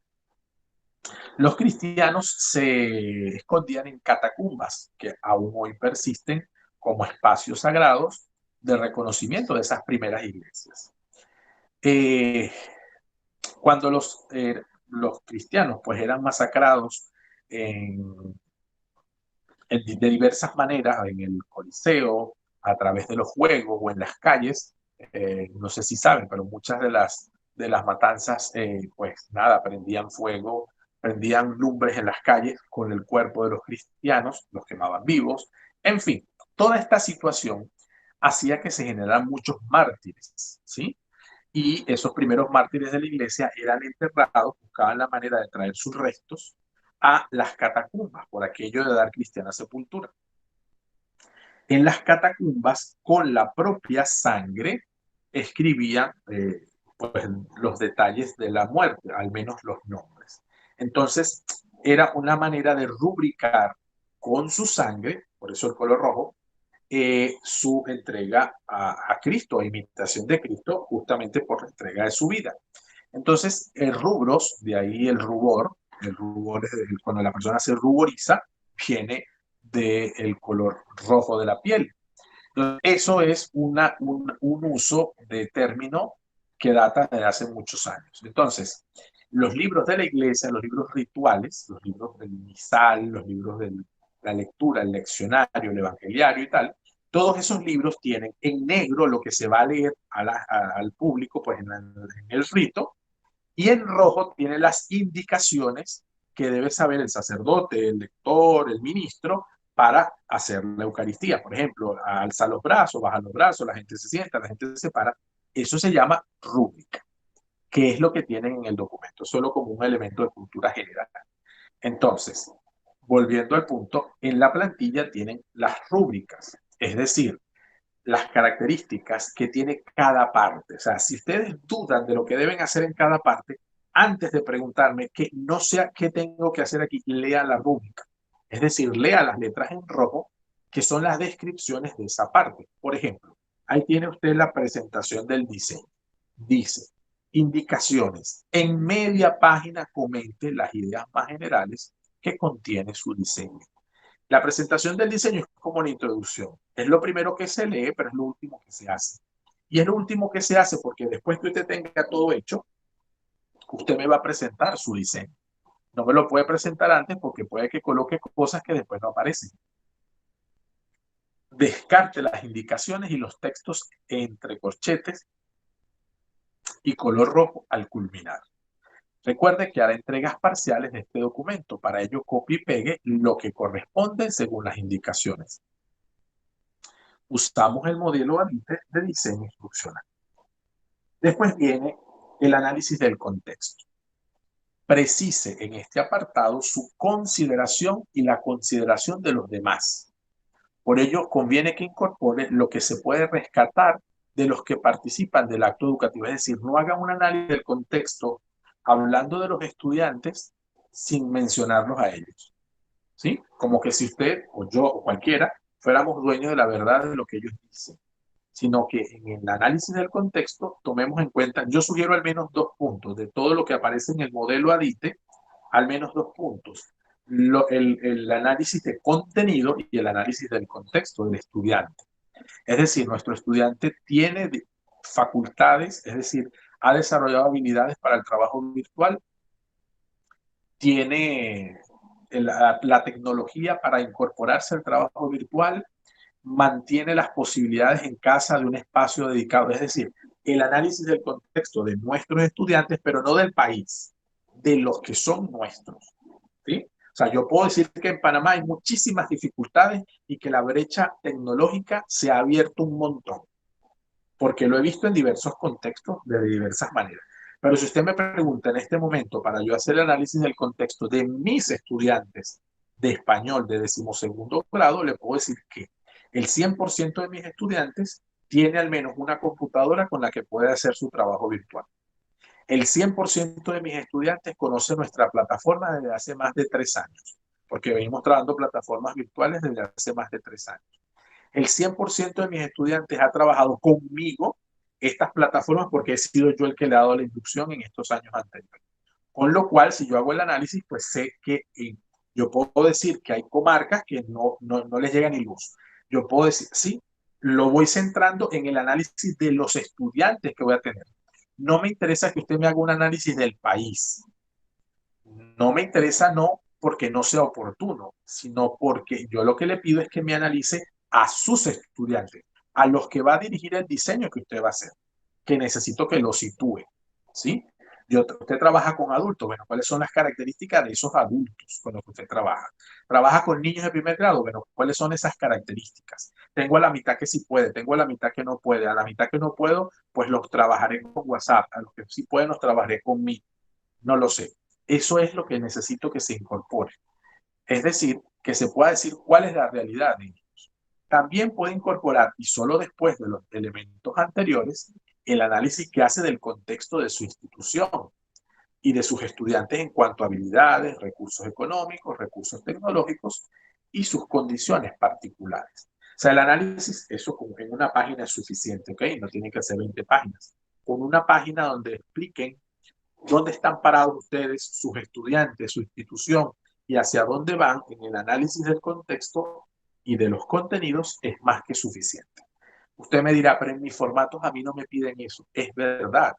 Los cristianos se escondían en catacumbas, que aún hoy persisten como espacios sagrados de reconocimiento de esas primeras iglesias. Cuando los cristianos pues eran masacrados de diversas maneras, en el Coliseo, a través de los juegos o en las calles. No sé si saben, pero muchas de las matanzas, pues nada, prendían fuego, prendían lumbres en las calles con el cuerpo de los cristianos, los quemaban vivos. En fin, toda esta situación hacía que se generaran muchos mártires, ¿sí? Y esos primeros mártires de la iglesia eran enterrados, buscaban la manera de traer sus restos a las catacumbas, por aquello de dar cristiana sepultura. En las catacumbas, con la propia sangre, escribían pues, los detalles de la muerte, al menos los nombres. Entonces, era una manera de rubricar con su sangre, por eso el color rojo, su entrega a Cristo, a imitación de Cristo, justamente por la entrega de su vida. Entonces, rubros, de ahí el rubor es cuando la persona se ruboriza, viene del color rojo de la piel. Entonces, eso es un uso de término que data de hace muchos años. Entonces, los libros de la iglesia, los libros rituales, los libros del misal, los libros de la lectura, el leccionario, el evangeliario y tal, todos esos libros tienen en negro lo que se va a leer al público pues en el rito, y en rojo tiene las indicaciones que debe saber el sacerdote, el lector, el ministro, para hacer la Eucaristía. Por ejemplo, alza los brazos, baja los brazos, la gente se sienta, la gente se para. Eso se llama rúbrica, que es lo que tienen en el documento, solo como un elemento de cultura general. Entonces, volviendo al punto, en la plantilla tienen las rúbricas, es decir, las características que tiene cada parte. O sea, si ustedes dudan de lo que deben hacer en cada parte, antes de preguntarme que no sé qué tengo que hacer aquí, lea la rúbrica. Es decir, lea las letras en rojo, que son las descripciones de esa parte. Por ejemplo, ahí tiene usted la presentación del diseño. Dice, indicaciones. En media página comente las ideas más generales que contiene su diseño. La presentación del diseño es como la introducción. Es lo primero que se lee, pero es lo último que se hace. Y es lo último que se hace porque después que usted tenga todo hecho, usted me va a presentar su diseño. No me lo puede presentar antes porque puede que coloque cosas que después no aparecen. Descarte las indicaciones y los textos entre corchetes y color rojo al culminar. Recuerde que hará entregas parciales de este documento. Para ello, copie y pegue lo que corresponde según las indicaciones. Usamos el modelo ADITE de diseño instruccional. Después viene el análisis del contexto. Precise en este apartado su consideración y la consideración de los demás. Por ello, conviene que incorpore lo que se puede rescatar de los que participan del acto educativo. Es decir, no hagan un análisis del contexto hablando de los estudiantes sin mencionarlos a ellos. ¿Sí? Como que si usted o yo o cualquiera fuéramos dueños de la verdad de lo que ellos dicen, sino que en el análisis del contexto tomemos en cuenta, yo sugiero al menos 2 puntos de todo lo que aparece en el modelo ADITE, al menos 2 puntos. El análisis de contenido y el análisis del contexto del estudiante. Es decir, nuestro estudiante tiene facultades, es decir, ha desarrollado habilidades para el trabajo virtual, tiene la tecnología para incorporarse al trabajo virtual, mantiene las posibilidades en casa de un espacio dedicado, es decir, el análisis del contexto de nuestros estudiantes, pero no del país, de los que son nuestros. ¿Sí? O sea, yo puedo decir que en Panamá hay muchísimas dificultades y que la brecha tecnológica se ha abierto un montón, porque lo he visto en diversos contextos de diversas maneras. Pero si usted me pregunta en este momento para yo hacer el análisis del contexto de mis estudiantes de español de 12º grado, le puedo decir que el 100% de mis estudiantes tiene al menos una computadora con la que puede hacer su trabajo virtual. El 100% de mis estudiantes conoce nuestra plataforma desde hace más de 3 años, porque venimos trabajando plataformas virtuales desde hace más de 3 años. El 100% de mis estudiantes ha trabajado conmigo estas plataformas porque he sido yo el que le ha dado la inducción en estos años anteriores. Con lo cual, si yo hago el análisis, pues sé que yo puedo decir que hay comarcas que no les llega ni luz. Yo puedo decir, sí, lo voy centrando en el análisis de los estudiantes que voy a tener. No me interesa que usted me haga un análisis del país. No me interesa no porque no sea oportuno, sino porque yo lo que le pido es que me analice a sus estudiantes, a los que va a dirigir el diseño que usted va a hacer, que necesito que lo sitúe, ¿sí? Usted trabaja con adultos, bueno, ¿cuáles son las características de esos adultos con los que usted trabaja? Trabaja con niños de primer grado, bueno, ¿cuáles son esas características? Tengo a la mitad que sí puede, tengo a la mitad que no puede, a la mitad que no puedo, pues los trabajaré con WhatsApp, a los que sí pueden los trabajaré conmigo, no lo sé. Eso es lo que necesito que se incorpore. Es decir, que se pueda decir cuál es la realidad de ellos. También puede incorporar, y solo después de los elementos anteriores, el análisis que hace del contexto de su institución y de sus estudiantes en cuanto a habilidades, recursos económicos, recursos tecnológicos y sus condiciones particulares. O sea, el análisis, eso en una página es suficiente, ¿ok? No tiene que ser 20 páginas. Con una página donde expliquen dónde están parados ustedes, sus estudiantes, su institución y hacia dónde van en el análisis del contexto y de los contenidos es más que suficiente. Usted me dirá, pero en mis formatos a mí no me piden eso. Es verdad,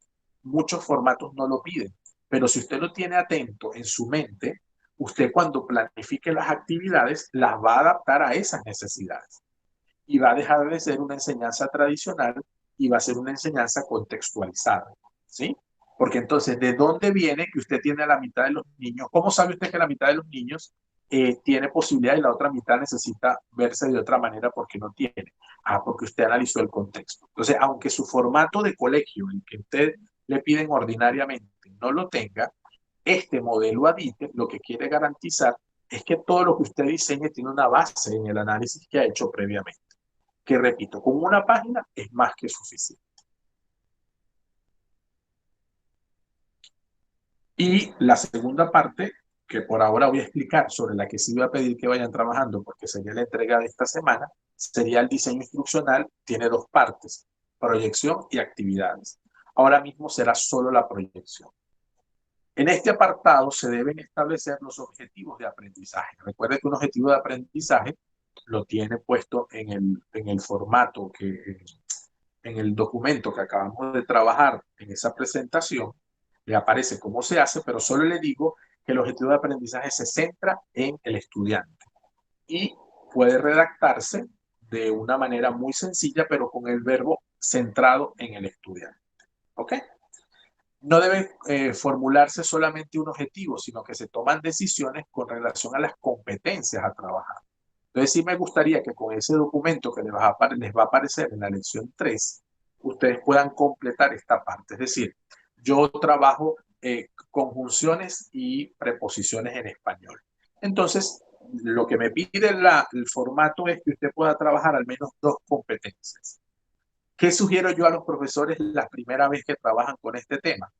muchos formatos no lo piden, pero si usted lo tiene atento en su mente, usted cuando planifique las actividades las va a adaptar a esas necesidades y va a dejar de ser una enseñanza tradicional y va a ser una enseñanza contextualizada, ¿sí? Porque entonces, ¿de dónde viene que usted tiene a la mitad de los niños? ¿Cómo sabe usted que la mitad de los niños tiene posibilidad y la otra mitad necesita verse de otra manera porque no tiene? Ah, porque usted analizó el contexto. Entonces, aunque su formato de colegio, el que usted le piden ordinariamente, no lo tenga, este modelo ADITE lo que quiere garantizar es que todo lo que usted diseñe tiene una base en el análisis que ha hecho previamente. Que repito, con una página es más que suficiente. Y la segunda parte, que por ahora voy a explicar, sobre la que sí voy a pedir que vayan trabajando, porque sería la entrega de esta semana, sería el diseño instruccional. Tiene dos partes, proyección y actividades. Ahora mismo será solo la proyección. En este apartado se deben establecer los objetivos de aprendizaje. Recuerde que un objetivo de aprendizaje lo tiene puesto en el formato en el documento que acabamos de trabajar en esa presentación, le aparece cómo se hace, pero solo le digo que el objetivo de aprendizaje se centra en el estudiante y puede redactarse de una manera muy sencilla, pero con el verbo centrado en el estudiante. ¿Ok? No debe formularse solamente un objetivo, sino que se toman decisiones con relación a las competencias a trabajar. Entonces sí me gustaría que con ese documento que les va a aparecer en la lección 3, ustedes puedan completar esta parte. Es decir, yo trabajo conjunciones y preposiciones en español. Entonces, lo que me pide el formato es que usted pueda trabajar al menos dos competencias. ¿Qué sugiero yo a los profesores la primera vez que trabajan con este tema?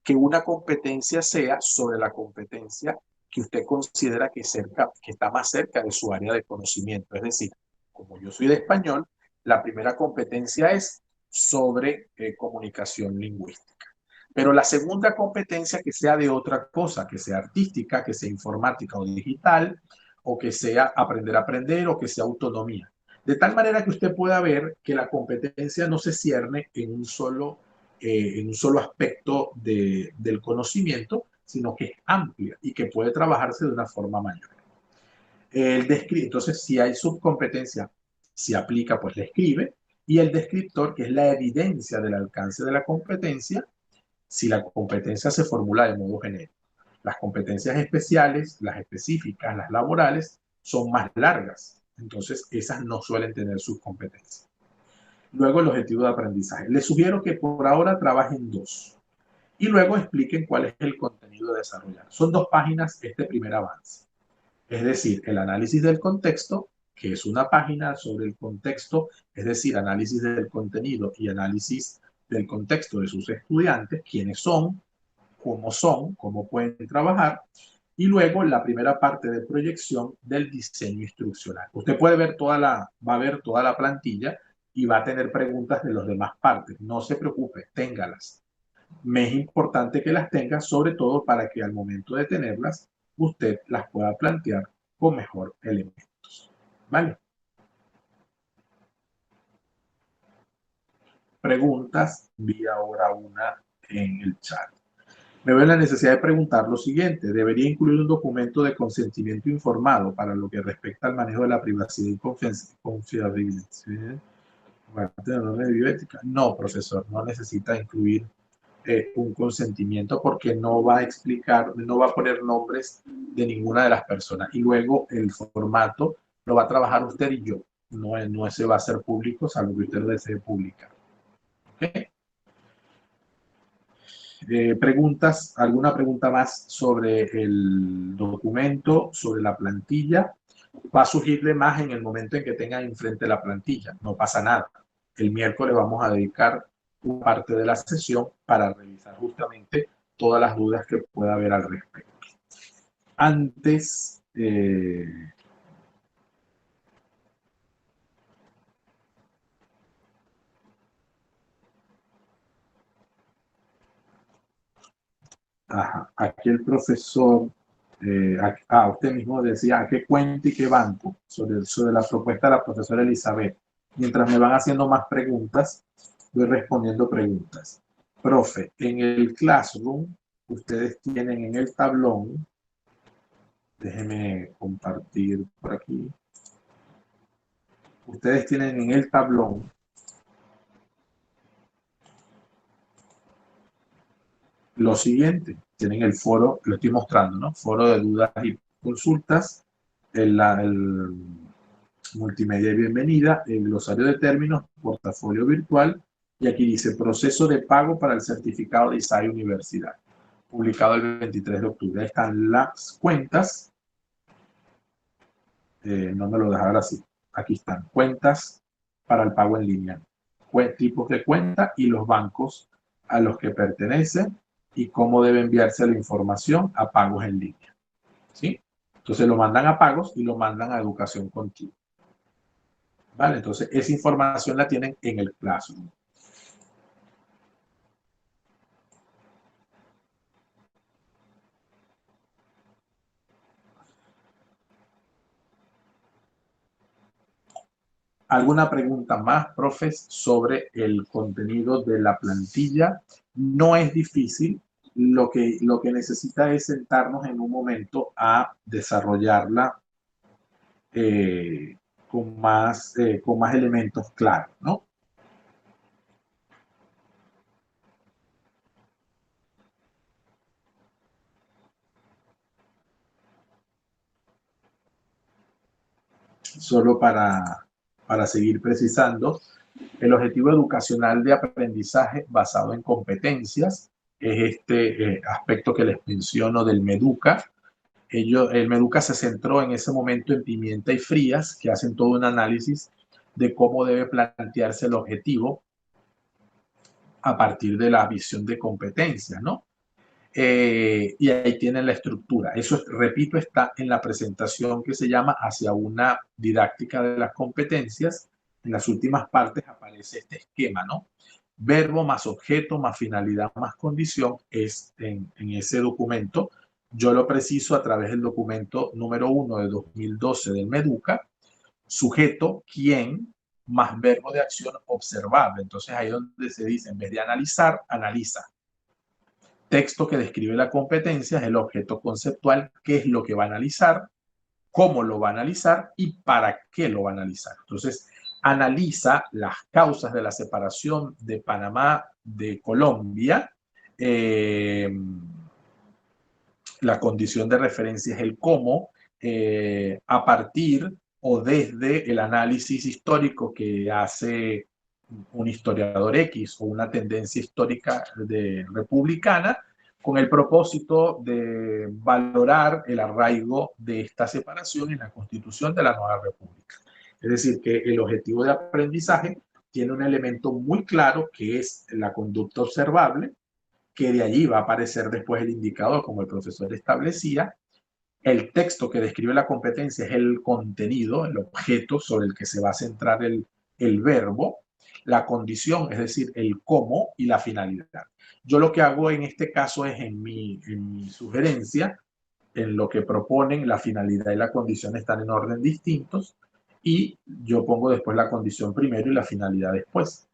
Que una competencia sea sobre la competencia que usted considera que está más cerca de su área de conocimiento. Es decir, como yo soy de español, la primera competencia es sobre comunicación lingüística. Pero la segunda competencia que sea de otra cosa, que sea artística, que sea informática o digital, o que sea aprender a aprender, o que sea autonomía. De tal manera que usted pueda ver que la competencia no se cierne en un solo aspecto del conocimiento, sino que es amplia y que puede trabajarse de una forma mayor. Entonces, si hay subcompetencia, si aplica, pues le escribe. Y el descriptor, que es la evidencia del alcance de la competencia, si la competencia se formula de modo genérico. Las competencias especiales, las específicas, las laborales, son más largas. Entonces, esas no suelen tener subcompetencias. Luego, el objetivo de aprendizaje. Les sugiero que por ahora trabajen dos y luego expliquen cuál es el contenido a desarrollar. Son dos páginas este primer avance. Es decir, el análisis del contexto, que es una página sobre el contexto, es decir, análisis del contenido y análisis del contexto de sus estudiantes, quiénes son, cómo pueden trabajar, y luego la primera parte de proyección del diseño instruccional. Usted va a ver toda la plantilla y va a tener preguntas de las demás partes. No se preocupe, téngalas. Me es importante que las tenga, sobre todo para que al momento de tenerlas, usted las pueda plantear con mejor elementos. ¿Vale? Preguntas, vía ahora una en el chat. Me veo en la necesidad de preguntar lo siguiente. ¿Debería incluir un documento de consentimiento informado para lo que respecta al manejo de la privacidad y confiabilidad? No, profesor, no necesita incluir un consentimiento porque no va a explicar, no va a poner nombres de ninguna de las personas. Y luego el formato lo va a trabajar usted y yo. No se va a hacer público, salvo que usted lo desee publicar. ¿Okay? ¿Alguna pregunta más sobre el documento, sobre la plantilla? Va a surgirle más en el momento en que tenga enfrente la plantilla. No pasa nada. El miércoles vamos a dedicar una parte de la sesión para revisar justamente todas las dudas que pueda haber al respecto. Antes, aquí el profesor, usted mismo decía, ¿a qué cuenta y qué banco? Sobre la propuesta de la profesora Elizabeth. Mientras me van haciendo más preguntas, voy respondiendo preguntas. Profe, en el Classroom, ustedes tienen en el tablón, déjenme compartir por aquí, ustedes tienen en el tablón lo siguiente, tienen el foro, lo estoy mostrando, ¿no? Foro de dudas y consultas, el multimedia de bienvenida, el glosario de términos, portafolio virtual, y aquí dice proceso de pago para el certificado de ISAE Universidad, publicado el 23 de octubre. Ahí están las cuentas, no me lo dejará así, aquí están, cuentas para el pago en línea, tipos de cuenta y los bancos a los que pertenecen y cómo debe enviarse la información a pagos en línea, ¿sí? Entonces lo mandan a pagos y lo mandan a educación continua. ¿Vale? Entonces, esa información la tienen en el Classroom. ¿Alguna pregunta más, profes, sobre el contenido de la plantilla? No es difícil. Lo que necesita es sentarnos en un momento a desarrollarla con más elementos claros, ¿no? Solo para seguir precisando, el objetivo educacional de aprendizaje basado en competencias es este aspecto que les menciono del MEDUCA. El MEDUCA se centró en ese momento en Pimienta y Frías, que hacen todo un análisis de cómo debe plantearse el objetivo a partir de la visión de competencias, ¿no? Y ahí tienen la estructura. Eso, repito, está en la presentación que se llama Hacia una didáctica de las competencias. En las últimas partes aparece este esquema, ¿no? Verbo más objeto más finalidad más condición es en ese documento. Yo lo preciso a través del documento número 1 de 2012 del MEDUCA. Sujeto, quién, más verbo de acción observable. Entonces ahí donde se dice, en vez de analizar, analiza. Texto que describe la competencia es el objeto conceptual, qué es lo que va a analizar, cómo lo va a analizar y para qué lo va a analizar. Entonces, analiza las causas de la separación de Panamá de Colombia. La condición de referencia es el cómo, a partir o desde el análisis histórico que hace un historiador X o una tendencia histórica republicana, con el propósito de valorar el arraigo de esta separación en la constitución de la nueva república. Es decir, que el objetivo de aprendizaje tiene un elemento muy claro que es la conducta observable, que de allí va a aparecer después el indicador, como el profesor establecía. El texto que describe la competencia es el contenido, el objeto sobre el que se va a centrar el verbo, la condición, es decir, el cómo y la finalidad. Yo lo que hago en este caso es en mi sugerencia, en lo que proponen, la finalidad y la condición están en orden distintos y yo pongo después la condición primero y la finalidad después.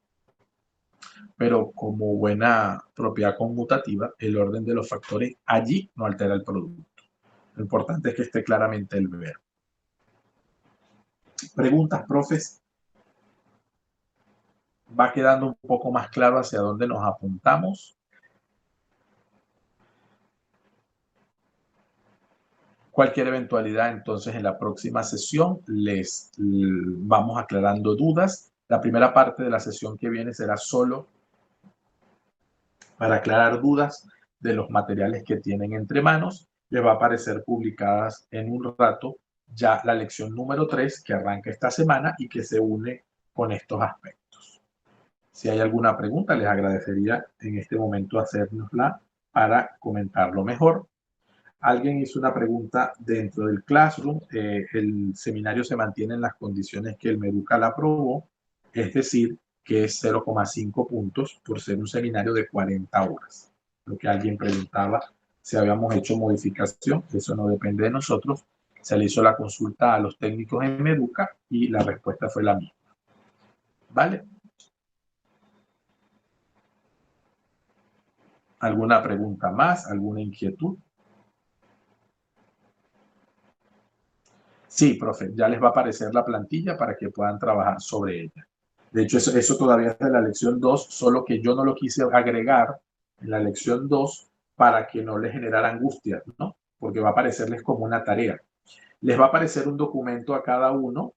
Pero como buena propiedad conmutativa, el orden de los factores allí no altera el producto. Lo importante es que esté claramente el verbo. Preguntas, profes. Va quedando un poco más claro hacia dónde nos apuntamos. Cualquier eventualidad, entonces, en la próxima sesión les vamos aclarando dudas. La primera parte de la sesión que viene será solo para aclarar dudas de los materiales que tienen entre manos. Les va a aparecer publicadas en un rato ya la lección número 3 que arranca esta semana y que se une con estos aspectos. Si hay alguna pregunta, les agradecería en este momento hacérnosla para comentarlo mejor. Alguien hizo una pregunta dentro del Classroom. El seminario se mantiene en las condiciones que el Meduca la aprobó, es decir, que es 0,5 puntos por ser un seminario de 40 horas. Lo que alguien preguntaba si habíamos hecho modificación, eso no depende de nosotros. Se le hizo la consulta a los técnicos en Meduca y la respuesta fue la misma. ¿Vale? ¿Alguna pregunta más? ¿Alguna inquietud? Sí, profe, ya les va a aparecer la plantilla para que puedan trabajar sobre ella. De hecho, eso todavía es de la lección 2, solo que yo no lo quise agregar en la lección 2 para que no les generara angustia, ¿no? Porque va a aparecerles como una tarea. Les va a aparecer un documento a cada uno, o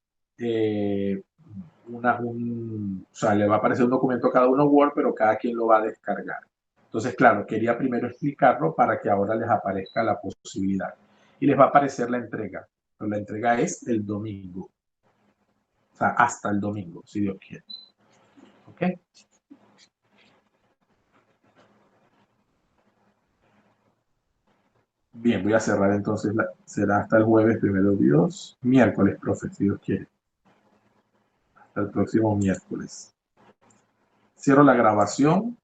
sea, le va a aparecer un documento a cada uno Word, pero cada quien lo va a descargar. Entonces, claro, quería primero explicarlo para que ahora les aparezca la posibilidad. Y les va a aparecer la entrega. Pero la entrega es el domingo. O sea, hasta el domingo, si Dios quiere. ¿Ok? Bien, voy a cerrar entonces. Será hasta el jueves, primero Dios. Miércoles, profe, si Dios quiere. Hasta el próximo miércoles. Cierro la grabación.